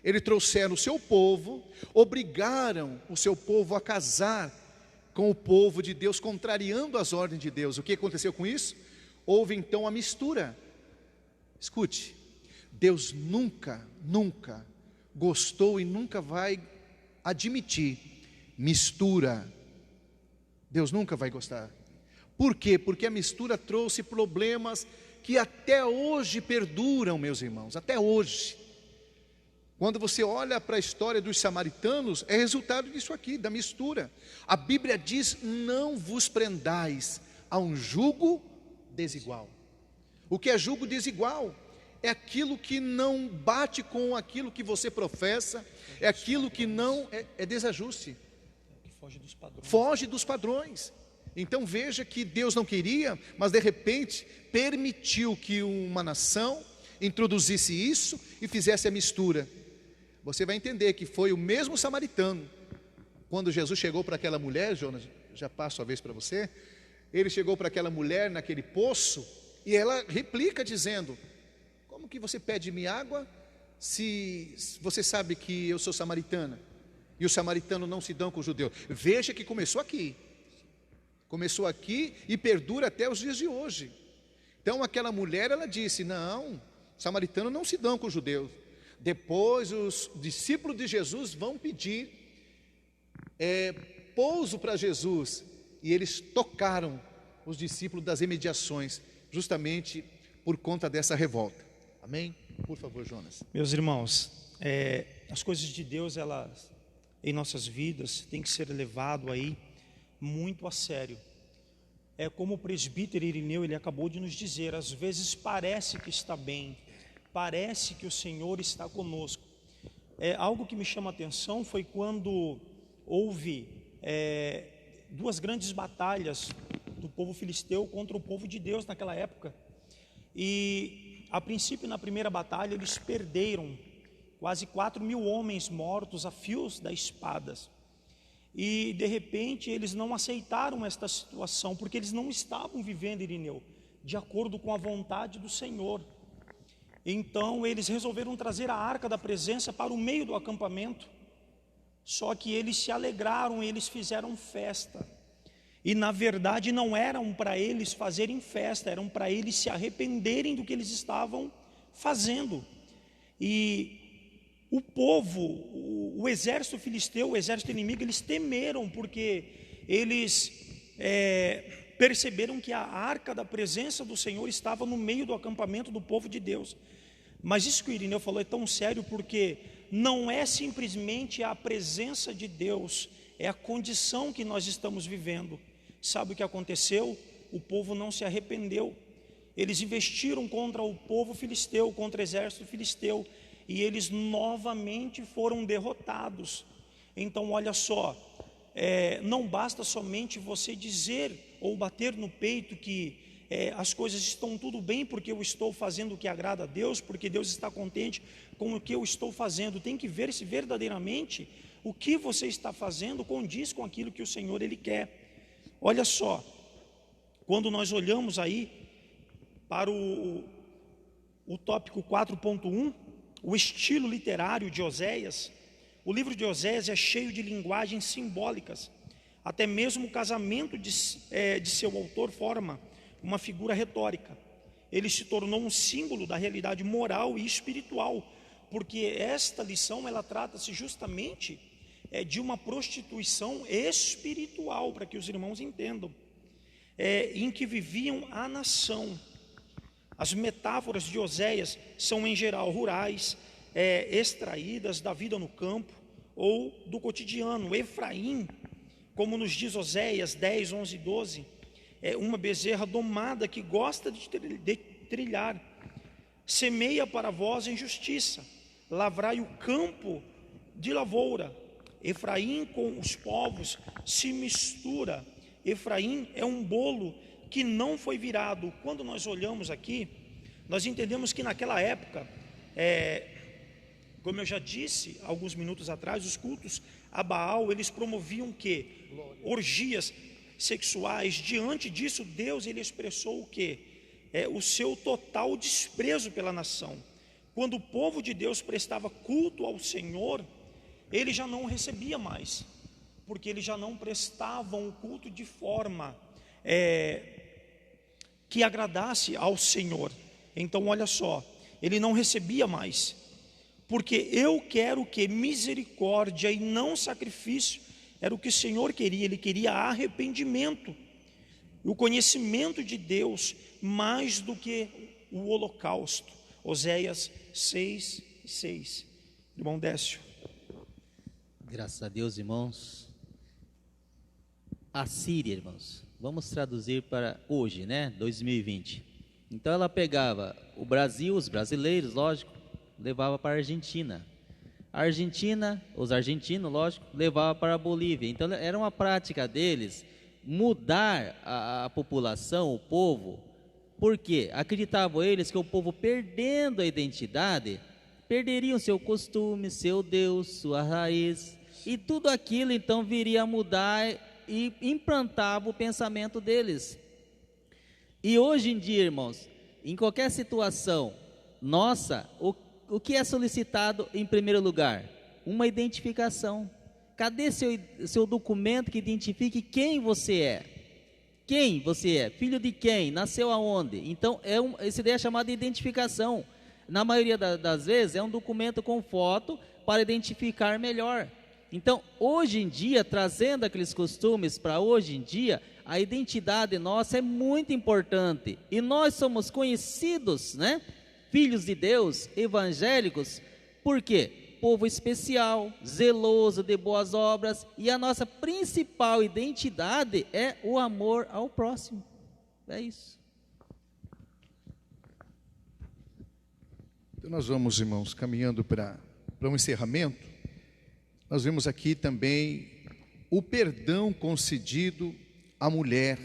S1: Eles trouxeram o seu povo, obrigaram o seu povo a casar com o povo de Deus, contrariando as ordens de Deus. O que aconteceu com isso? Houve então a mistura. Escute, Deus nunca gostou e nunca vai admitir mistura. Deus nunca vai gostar. Por quê? Porque a mistura trouxe problemas que até hoje perduram, meus irmãos, até hoje. Quando você olha para a história dos samaritanos, é resultado disso aqui, da mistura. A Bíblia diz: não vos prendais a um jugo desigual. O que é jugo desigual? É aquilo que não bate com aquilo que você professa, é aquilo que não é desajuste. Foge dos padrões. Então veja que Deus não queria, mas de repente permitiu que uma nação introduzisse isso e fizesse a mistura. Você vai entender que foi o mesmo samaritano. Quando Jesus chegou para aquela mulher, Jonas, já passo a vez para você. Ele chegou para aquela mulher naquele poço, e ela replica dizendo: como que você pede-me água, se você sabe que eu sou samaritana? E os samaritanos não se dão com os judeus. Veja que começou aqui e perdura até os dias de hoje. Então aquela mulher, ela disse: não, samaritanos não se dão com os judeus. Depois os discípulos de Jesus vão pedir pouso para Jesus, e eles tocaram os discípulos das imediações, justamente por conta dessa revolta. Amém? Por favor, Jonas.
S2: Meus irmãos, as coisas de Deus, elas em nossas vidas tem que ser levado aí muito a sério. É como o presbítero Irineu, ele acabou de nos dizer, às vezes parece que está bem, parece que o Senhor está conosco. Algo que me chama a atenção foi quando houve duas grandes batalhas do povo filisteu contra o povo de Deus naquela época. E a princípio, na primeira batalha, eles perderam quase 4.000 homens mortos a fios das espadas. E de repente eles não aceitaram esta situação, porque eles não estavam vivendo, Irineu, de acordo com a vontade do Senhor. Então eles resolveram trazer a arca da presença para o meio do acampamento. Só que eles se alegraram, eles fizeram festa. E na verdade não eram para eles fazerem festa, eram para eles se arrependerem do que eles estavam fazendo. E o povo, o exército filisteu, o exército inimigo, eles temeram, porque eles perceberam que a arca da presença do Senhor estava no meio do acampamento do povo de Deus. Mas isso que o Irineu falou é tão sério, porque não é simplesmente a presença de Deus, é a condição que nós estamos vivendo. Sabe o que aconteceu? O povo não se arrependeu. Eles investiram contra o povo filisteu, contra o exército filisteu, e eles novamente foram derrotados. Então olha só, não basta somente você dizer ou bater no peito que as coisas estão tudo bem porque eu estou fazendo o que agrada a Deus, porque Deus está contente com o que eu estou fazendo. Tem que ver se verdadeiramente o que você está fazendo condiz com aquilo que o Senhor Ele quer. Olha só, quando nós olhamos aí para o tópico 4.1, o estilo literário de Oséias, o livro de Oséias é cheio de linguagens simbólicas. Até mesmo o casamento de seu autor forma uma figura retórica. Ele se tornou um símbolo da realidade moral e espiritual, porque esta lição ela trata-se justamente de uma prostituição espiritual, para que os irmãos entendam, em que viviam a nação. As metáforas de Oséias são em geral rurais, extraídas da vida no campo ou do cotidiano. Efraim, como nos diz Oséias 10, 11 e 12, é uma bezerra domada que gosta de trilhar. Semeia para vós em justiça, lavrai o campo de lavoura. Efraim com os povos se mistura. Efraim é um bolo que não foi virado. Quando nós olhamos aqui, nós entendemos que naquela época, como eu já disse alguns minutos atrás, os cultos a Baal, eles promoviam o quê? Orgias sexuais. Diante disso, Deus ele expressou o quê? O seu total desprezo pela nação. Quando o povo de Deus prestava culto ao Senhor, ele já não recebia mais, porque eles já não prestavam o culto de forma que agradasse ao Senhor. Então olha só, ele não recebia mais, porque eu quero que misericórdia e não sacrifício, era o que o Senhor queria. Ele queria arrependimento, o conhecimento de Deus, mais do que o holocausto. Oséias 6, 6. Irmão Décio.
S3: Graças a Deus, irmãos. A Síria, irmãos, vamos traduzir para hoje, né, 2020. Então ela pegava o Brasil, os brasileiros, lógico, levava para a Argentina. A Argentina, os argentinos, lógico, levava para a Bolívia. Então era uma prática deles mudar a população, o povo. Por quê? Acreditavam eles que o povo, perdendo a identidade, perderiam seu costume, seu Deus, sua raiz, e tudo aquilo então viria a mudar e implantava o pensamento deles. E hoje em dia, irmãos, em qualquer situação nossa, o que é solicitado em primeiro lugar? Uma identificação. Cadê seu documento que identifique quem você é? Quem você é? Filho de quem? Nasceu aonde? Então, essa ideia é chamada de identificação. Na maioria das vezes, é um documento com foto para identificar melhor. Então, hoje em dia, trazendo aqueles costumes para hoje em dia, a identidade nossa é muito importante. E nós somos conhecidos, né? Filhos de Deus, evangélicos, por quê? Povo especial, zeloso de boas obras, e a nossa principal identidade é o amor ao próximo. É isso.
S1: Então nós vamos, irmãos, caminhando para um encerramento. Nós vemos aqui também o perdão concedido à mulher.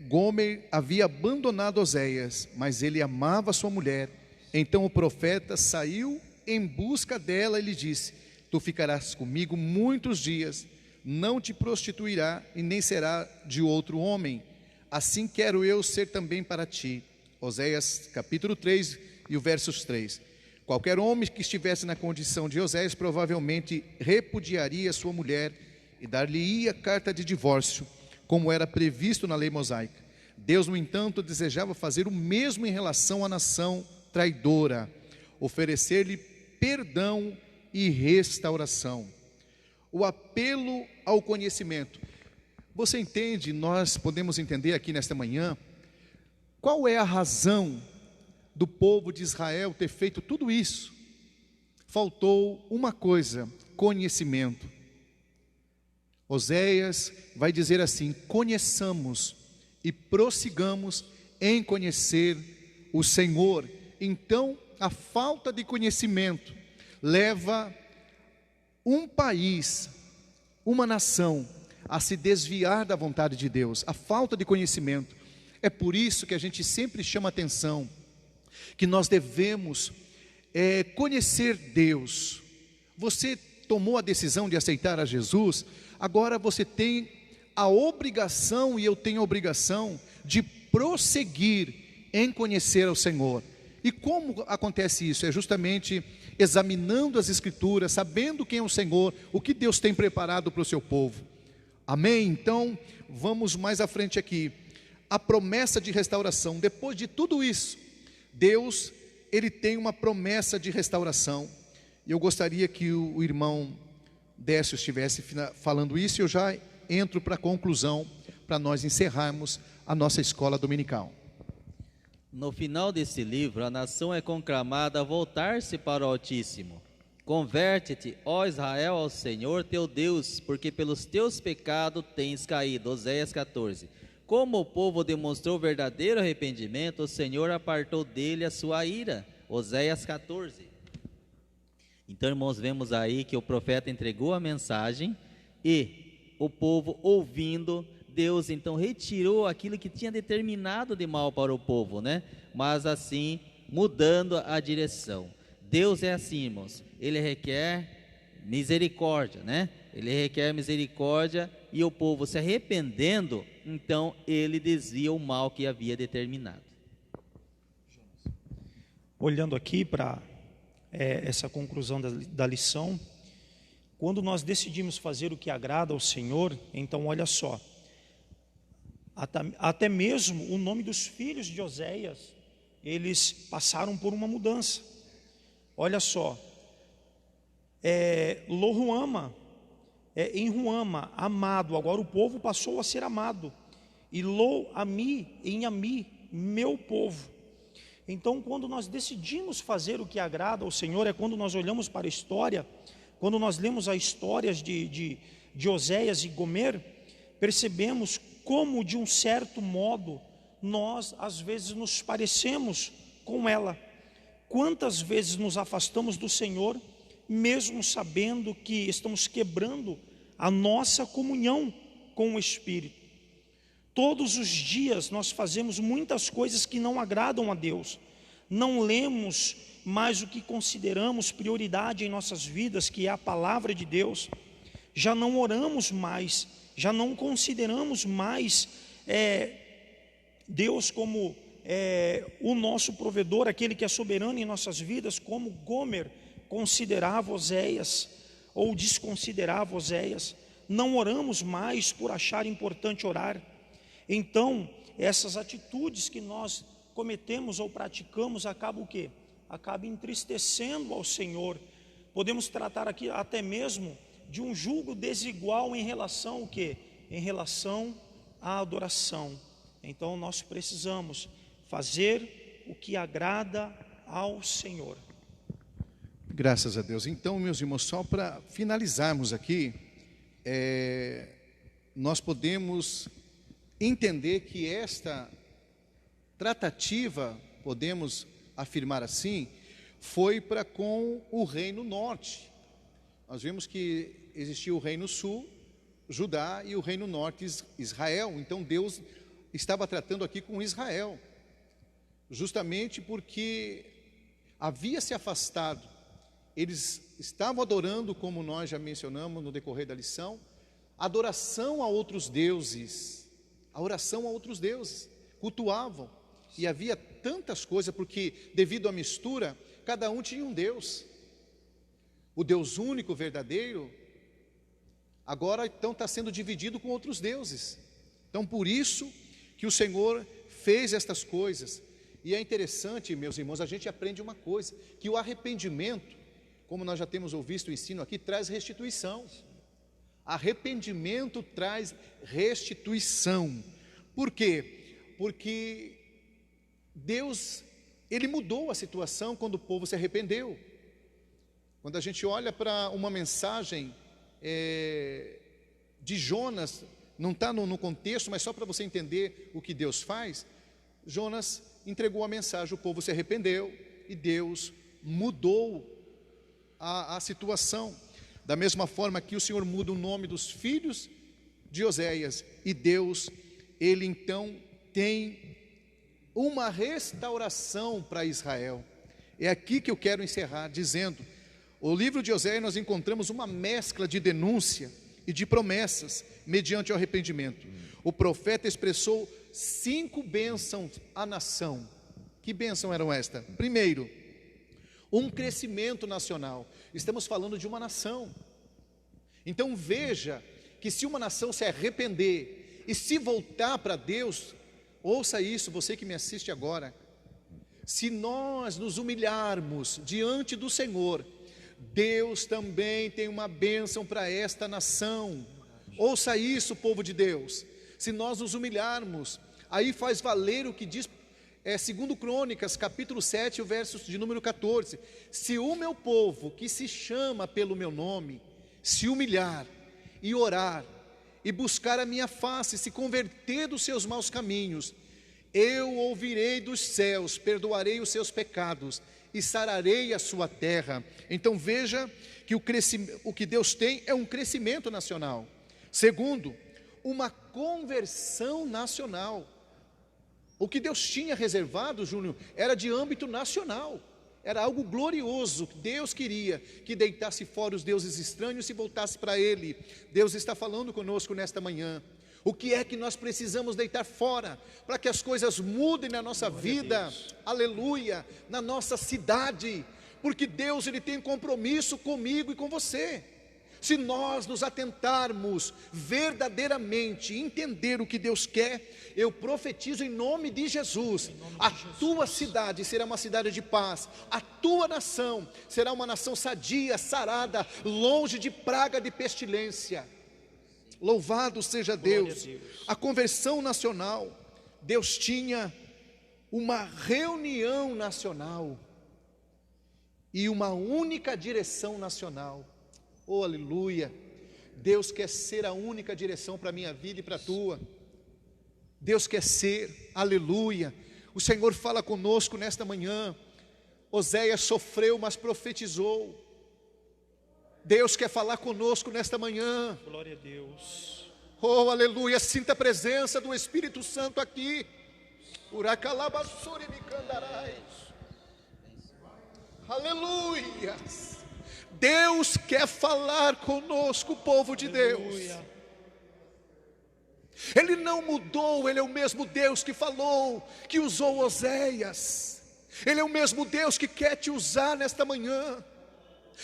S1: Gomer havia abandonado Oséias, mas ele amava sua mulher. Então o profeta saiu em busca dela e lhe disse: tu ficarás comigo muitos dias, não te prostituirá e nem será de outro homem. Assim quero eu ser também para ti. Oséias capítulo 3 e o versos 3. Qualquer homem que estivesse na condição de Oséias provavelmente repudiaria sua mulher e dar-lhe-ia carta de divórcio, como era previsto na lei mosaica. Deus, no entanto, desejava fazer o mesmo em relação à nação traidora, oferecer-lhe perdão e restauração. O apelo ao conhecimento. Você entende, nós podemos entender aqui nesta manhã, qual é a razão do povo de Israel ter feito tudo isso? Faltou uma coisa: conhecimento. Oséias vai dizer assim: conheçamos e prossigamos em conhecer o Senhor. Então, a falta de conhecimento leva um país, uma nação, a se desviar da vontade de Deus, a falta de conhecimento. É por isso que a gente sempre chama atenção, que nós devemos conhecer Deus. Você tomou a decisão de aceitar a Jesus, agora você tem a obrigação, e eu tenho a obrigação, de prosseguir em conhecer ao Senhor. E como acontece isso? É justamente examinando as Escrituras, sabendo quem é o Senhor, o que Deus tem preparado para o seu povo. Amém? Então, vamos mais à frente aqui. A promessa de restauração. Depois de tudo isso, Deus, Ele tem uma promessa de restauração. E eu gostaria que o irmão Décio estivesse falando isso, e eu já entro para a conclusão, para nós encerrarmos a nossa escola dominical.
S3: No final desse livro, a nação é conclamada a voltar-se para o Altíssimo. Converte-te, ó Israel, ao Senhor teu Deus, porque pelos teus pecados tens caído. Oséias 14. Como o povo demonstrou verdadeiro arrependimento, o Senhor apartou dele a sua ira. Oséias 14. Então, irmãos, vemos aí que o profeta entregou a mensagem e o povo ouvindo, Deus então retirou aquilo que tinha determinado de mal para o povo, né? Mas assim, mudando a direção. Deus é assim, irmãos, Ele requer misericórdia, né? Ele requer misericórdia, e o povo se arrependendo, então Ele desvia o mal que havia determinado.
S2: Olhando aqui para essa conclusão da lição, quando nós decidimos fazer o que agrada ao Senhor, então olha só, até mesmo o nome dos filhos de Oséias, eles passaram por uma mudança. Olha só, Lo-Ruama, em Ruama, amado, agora o povo passou a ser amado, e Lo-Ami, em Ami, meu povo. Então, quando nós decidimos fazer o que agrada ao Senhor, é quando nós olhamos para a história, quando nós lemos as histórias de Oséias e Gomer, percebemos como, de um certo modo, nós às vezes nos parecemos com ela. Quantas vezes nos afastamos do Senhor, mesmo sabendo que estamos quebrando a nossa comunhão com o Espírito. Todos os dias nós fazemos muitas coisas que não agradam a Deus. Não lemos mais o que consideramos prioridade em nossas vidas, que é a palavra de Deus. Já não oramos mais, já não consideramos mais Deus como o nosso provedor, aquele que é soberano em nossas vidas, como Gomer considerava Oséias, ou desconsiderava Oséias. Não oramos mais por achar importante orar. Então, essas atitudes que nós cometemos ou praticamos acabam o quê? Acabam entristecendo ao Senhor. Podemos tratar aqui até mesmo de um julgo desigual em relação ao quê? Em relação à adoração. Então, nós precisamos fazer o que agrada ao Senhor.
S1: Graças a Deus. Então, meus irmãos, só para finalizarmos aqui, nós podemos entender que esta tratativa, podemos afirmar assim, foi para com o reino norte. Nós vimos que existia o reino sul, Judá, e o reino norte, Israel. Então Deus estava tratando aqui com Israel, justamente porque havia se afastado. Eles estavam adorando, como nós já mencionamos no decorrer da lição, adoração a outros deuses, a oração a outros deuses, cultuavam, e havia tantas coisas, porque devido à mistura, cada um tinha um Deus. O Deus único, verdadeiro, agora então está sendo dividido com outros deuses. Então por isso que o Senhor fez estas coisas. E é interessante, meus irmãos, a gente aprende uma coisa, que o arrependimento, como nós já temos ouvido o ensino aqui, traz restituição. Arrependimento traz restituição. Por quê? Porque Deus, Ele mudou a situação quando o povo se arrependeu. Quando a gente olha para uma mensagem de Jonas, não está no contexto, mas só para você entender o que Deus faz. Jonas entregou a mensagem, o povo se arrependeu e Deus mudou a situação. Da mesma forma que o Senhor muda o nome dos filhos de Oséias. E Deus, ele então tem uma restauração para Israel. É aqui que eu quero encerrar dizendo: o livro de Oséias nós encontramos uma mescla de denúncia e de promessas mediante o arrependimento. O profeta expressou 5 bênçãos à nação. Que bênção eram estas? Primeiro, um crescimento nacional. Estamos falando de uma nação. Então veja que se uma nação se arrepender e se voltar para Deus, ouça isso, você que me assiste agora, se nós nos humilharmos diante do Senhor, Deus também tem uma bênção para esta nação. Ouça isso, povo de Deus. Se nós nos humilharmos, aí faz valer o que diz 2 Crônicas, capítulo 7, o verso de número 14. Se o meu povo, que se chama pelo meu nome, se humilhar e orar, e buscar a minha face, se converter dos seus maus caminhos, eu ouvirei dos céus, perdoarei os seus pecados e sararei a sua terra. Então veja que o que Deus tem é um crescimento nacional. Segundo, uma conversão nacional. O que Deus tinha reservado, Júnior, era de âmbito nacional. Era algo glorioso. Deus queria que deitasse fora os deuses estranhos e voltasse para Ele. Deus está falando conosco nesta manhã. O que é que nós precisamos deitar fora para que as coisas mudem na nossa vida? Aleluia! Na nossa cidade. Porque Deus, ele tem compromisso comigo e com você. Se nós nos atentarmos verdadeiramente, entender o que Deus quer, eu profetizo em nome de Jesus, a tua cidade será uma cidade de paz, a tua nação será uma nação sadia, sarada, longe de praga de pestilência. Louvado seja Deus. A conversão nacional, Deus tinha uma reunião nacional e uma única direção nacional. Oh, aleluia! Deus quer ser a única direção para a minha vida e para a tua. Deus quer ser, aleluia. O Senhor fala conosco nesta manhã. Oséias sofreu, mas profetizou. Deus quer falar conosco nesta manhã.
S2: Glória a Deus.
S1: Oh, aleluia, sinta a presença do Espírito Santo aqui. Aleluia. Deus quer falar conosco, povo de Deus. Ele não mudou, Ele é o mesmo Deus que falou, que usou Oséias. Ele é o mesmo Deus que quer te usar nesta manhã.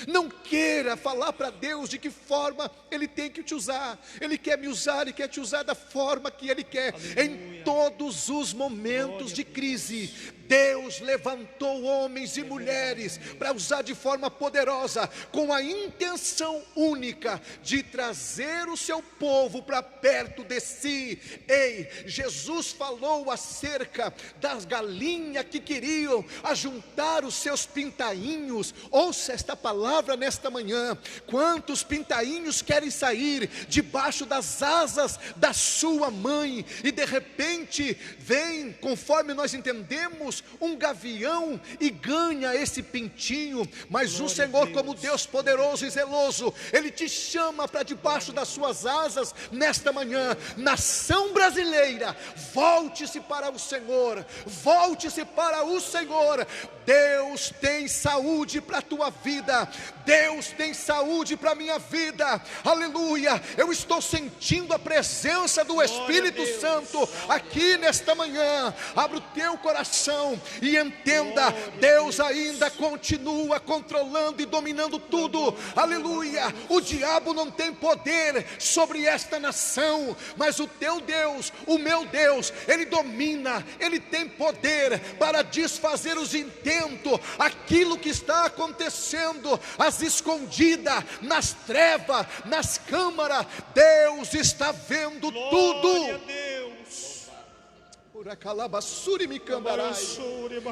S1: Não queira falar para Deus de que forma Ele tem que te usar. Ele quer me usar e quer te usar da forma que Ele quer. Aleluia. Em todos os momentos de crise, Deus levantou homens e mulheres para usar de forma poderosa, com a intenção única de trazer o seu povo para perto de si. Ei, Jesus falou acerca das galinhas que queriam ajuntar os seus pintainhos. Ouça esta palavra nesta manhã. Quantos pintainhos querem sair debaixo das asas da sua mãe, e de repente vem, conforme nós entendemos, um gavião e ganha esse pintinho. Mas glória o Senhor, como Deus poderoso e zeloso, Ele te chama para debaixo das suas asas nesta manhã. Nação brasileira, volte-se para o Senhor, volte-se para o Senhor. Deus tem saúde para a tua vida, Deus tem saúde para a minha vida, aleluia. Eu estou sentindo a presença do Espírito Santo aqui nesta manhã. Abre o teu coração e entenda, Deus ainda continua controlando e dominando tudo, aleluia. O diabo não tem poder sobre esta nação, mas o teu Deus, o meu Deus, Ele domina, Ele tem poder para desfazer os intentos, aquilo que está acontecendo às escondidas, nas trevas, nas câmaras. Deus está vendo tudo. Glória a Deus.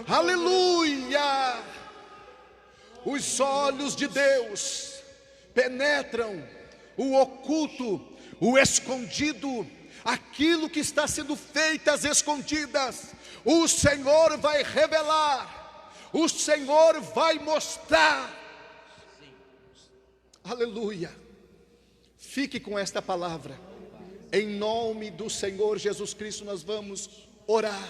S1: Aleluia. Os olhos de Deus penetram o oculto, o escondido, aquilo que está sendo feito às escondidas. O Senhor vai revelar, o Senhor vai mostrar. Aleluia. Fique com esta palavra Em nome do Senhor Jesus Cristo nós vamos orar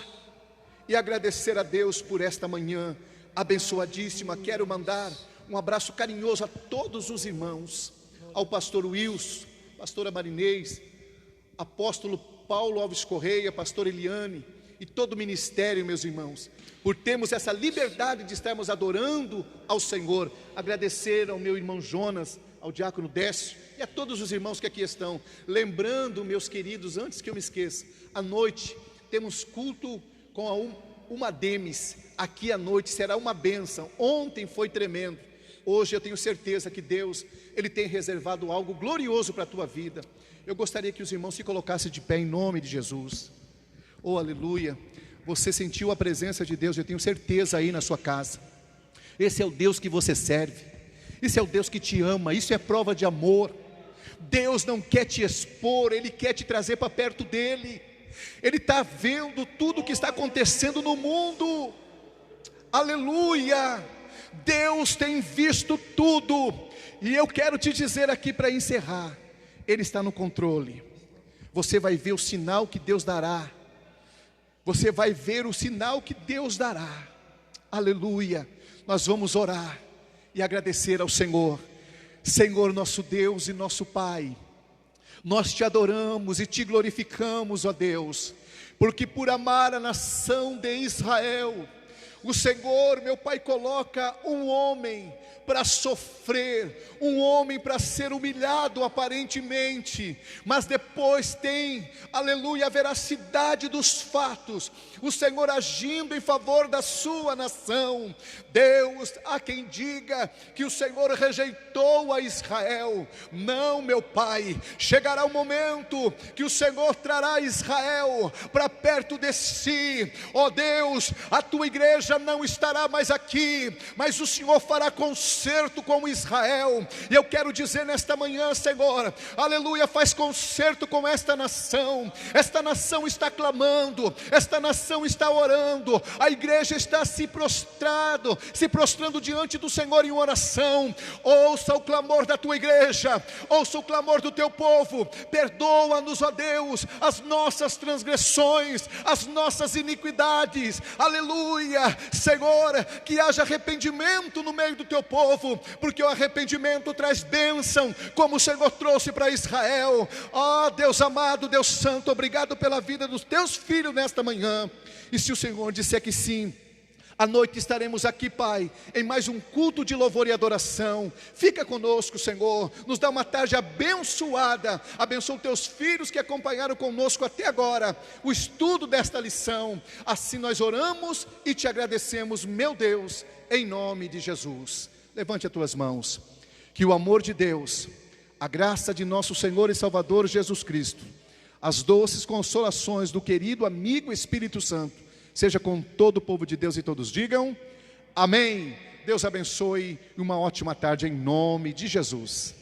S1: e agradecer a Deus por esta manhã abençoadíssima. Quero mandar um abraço carinhoso a todos os irmãos, ao pastor Wilson, pastora Marinês, apóstolo Paulo Alves Correia, pastor Eliane e todo o ministério, meus irmãos, por termos essa liberdade de estarmos adorando ao Senhor. Agradecer ao meu irmão Jonas, ao diácono Décio e a todos os irmãos que aqui estão. Lembrando, meus queridos, antes que eu me esqueça, à noite temos culto com a Uma Demis. Aqui à noite será uma bênção. Ontem foi tremendo. Hoje eu tenho certeza que Deus, Ele tem reservado algo glorioso para a tua vida. Eu gostaria que os irmãos se colocassem de pé em nome de Jesus. Oh, aleluia. Você sentiu a presença de Deus, eu tenho certeza, aí na sua casa. Esse é o Deus que você serve. Esse é o Deus que te ama. Isso é prova de amor. Deus não quer te expor, Ele quer te trazer para perto dEle. Ele está vendo tudo o que está acontecendo no mundo. Aleluia. Deus tem visto tudo. E eu quero te dizer aqui para encerrar, Ele está no controle. Você vai ver o sinal que Deus dará. Você vai ver o sinal que Deus dará. Aleluia. Nós vamos orar e agradecer ao Senhor. Senhor, nosso Deus e nosso Pai, nós te adoramos e te glorificamos, ó Deus, porque por amar a nação de Israel, o Senhor, meu Pai, coloca um homem para sofrer, um homem para ser humilhado aparentemente, mas depois tem, aleluia, a veracidade dos fatos, o Senhor agindo em favor da sua nação. Deus, há quem diga que o Senhor rejeitou a Israel. Não, meu Pai, chegará o momento que o Senhor trará Israel para perto de si. Ó Deus, a tua igreja não estará mais aqui, mas o Senhor fará concerto com Israel. E eu quero dizer nesta manhã, Senhor, aleluia, faz concerto com esta nação. Esta nação está clamando, esta nação está orando, a igreja está se prostrando diante do Senhor em oração. Ouça o clamor da tua igreja, ouça o clamor do teu povo. Perdoa-nos, ó Deus, as nossas transgressões, as nossas iniquidades. Aleluia, Senhor, que haja arrependimento no meio do teu povo, porque o arrependimento traz bênção, como o Senhor trouxe para Israel. Ó Deus amado, Deus santo, obrigado pela vida dos teus filhos nesta manhã. E se o Senhor disser que sim, à noite estaremos aqui, Pai, em mais um culto de louvor e adoração. Fica conosco, Senhor, nos dá uma tarde abençoada. Abençoa os teus filhos que acompanharam conosco até agora o estudo desta lição. Assim nós oramos e te agradecemos, meu Deus, em nome de Jesus. Levante as tuas mãos. Que o amor de Deus, a graça de nosso Senhor e Salvador Jesus Cristo, as doces consolações do querido amigo Espírito Santo, seja com todo o povo de Deus, e todos digam amém. Deus abençoe e uma ótima tarde em nome de Jesus.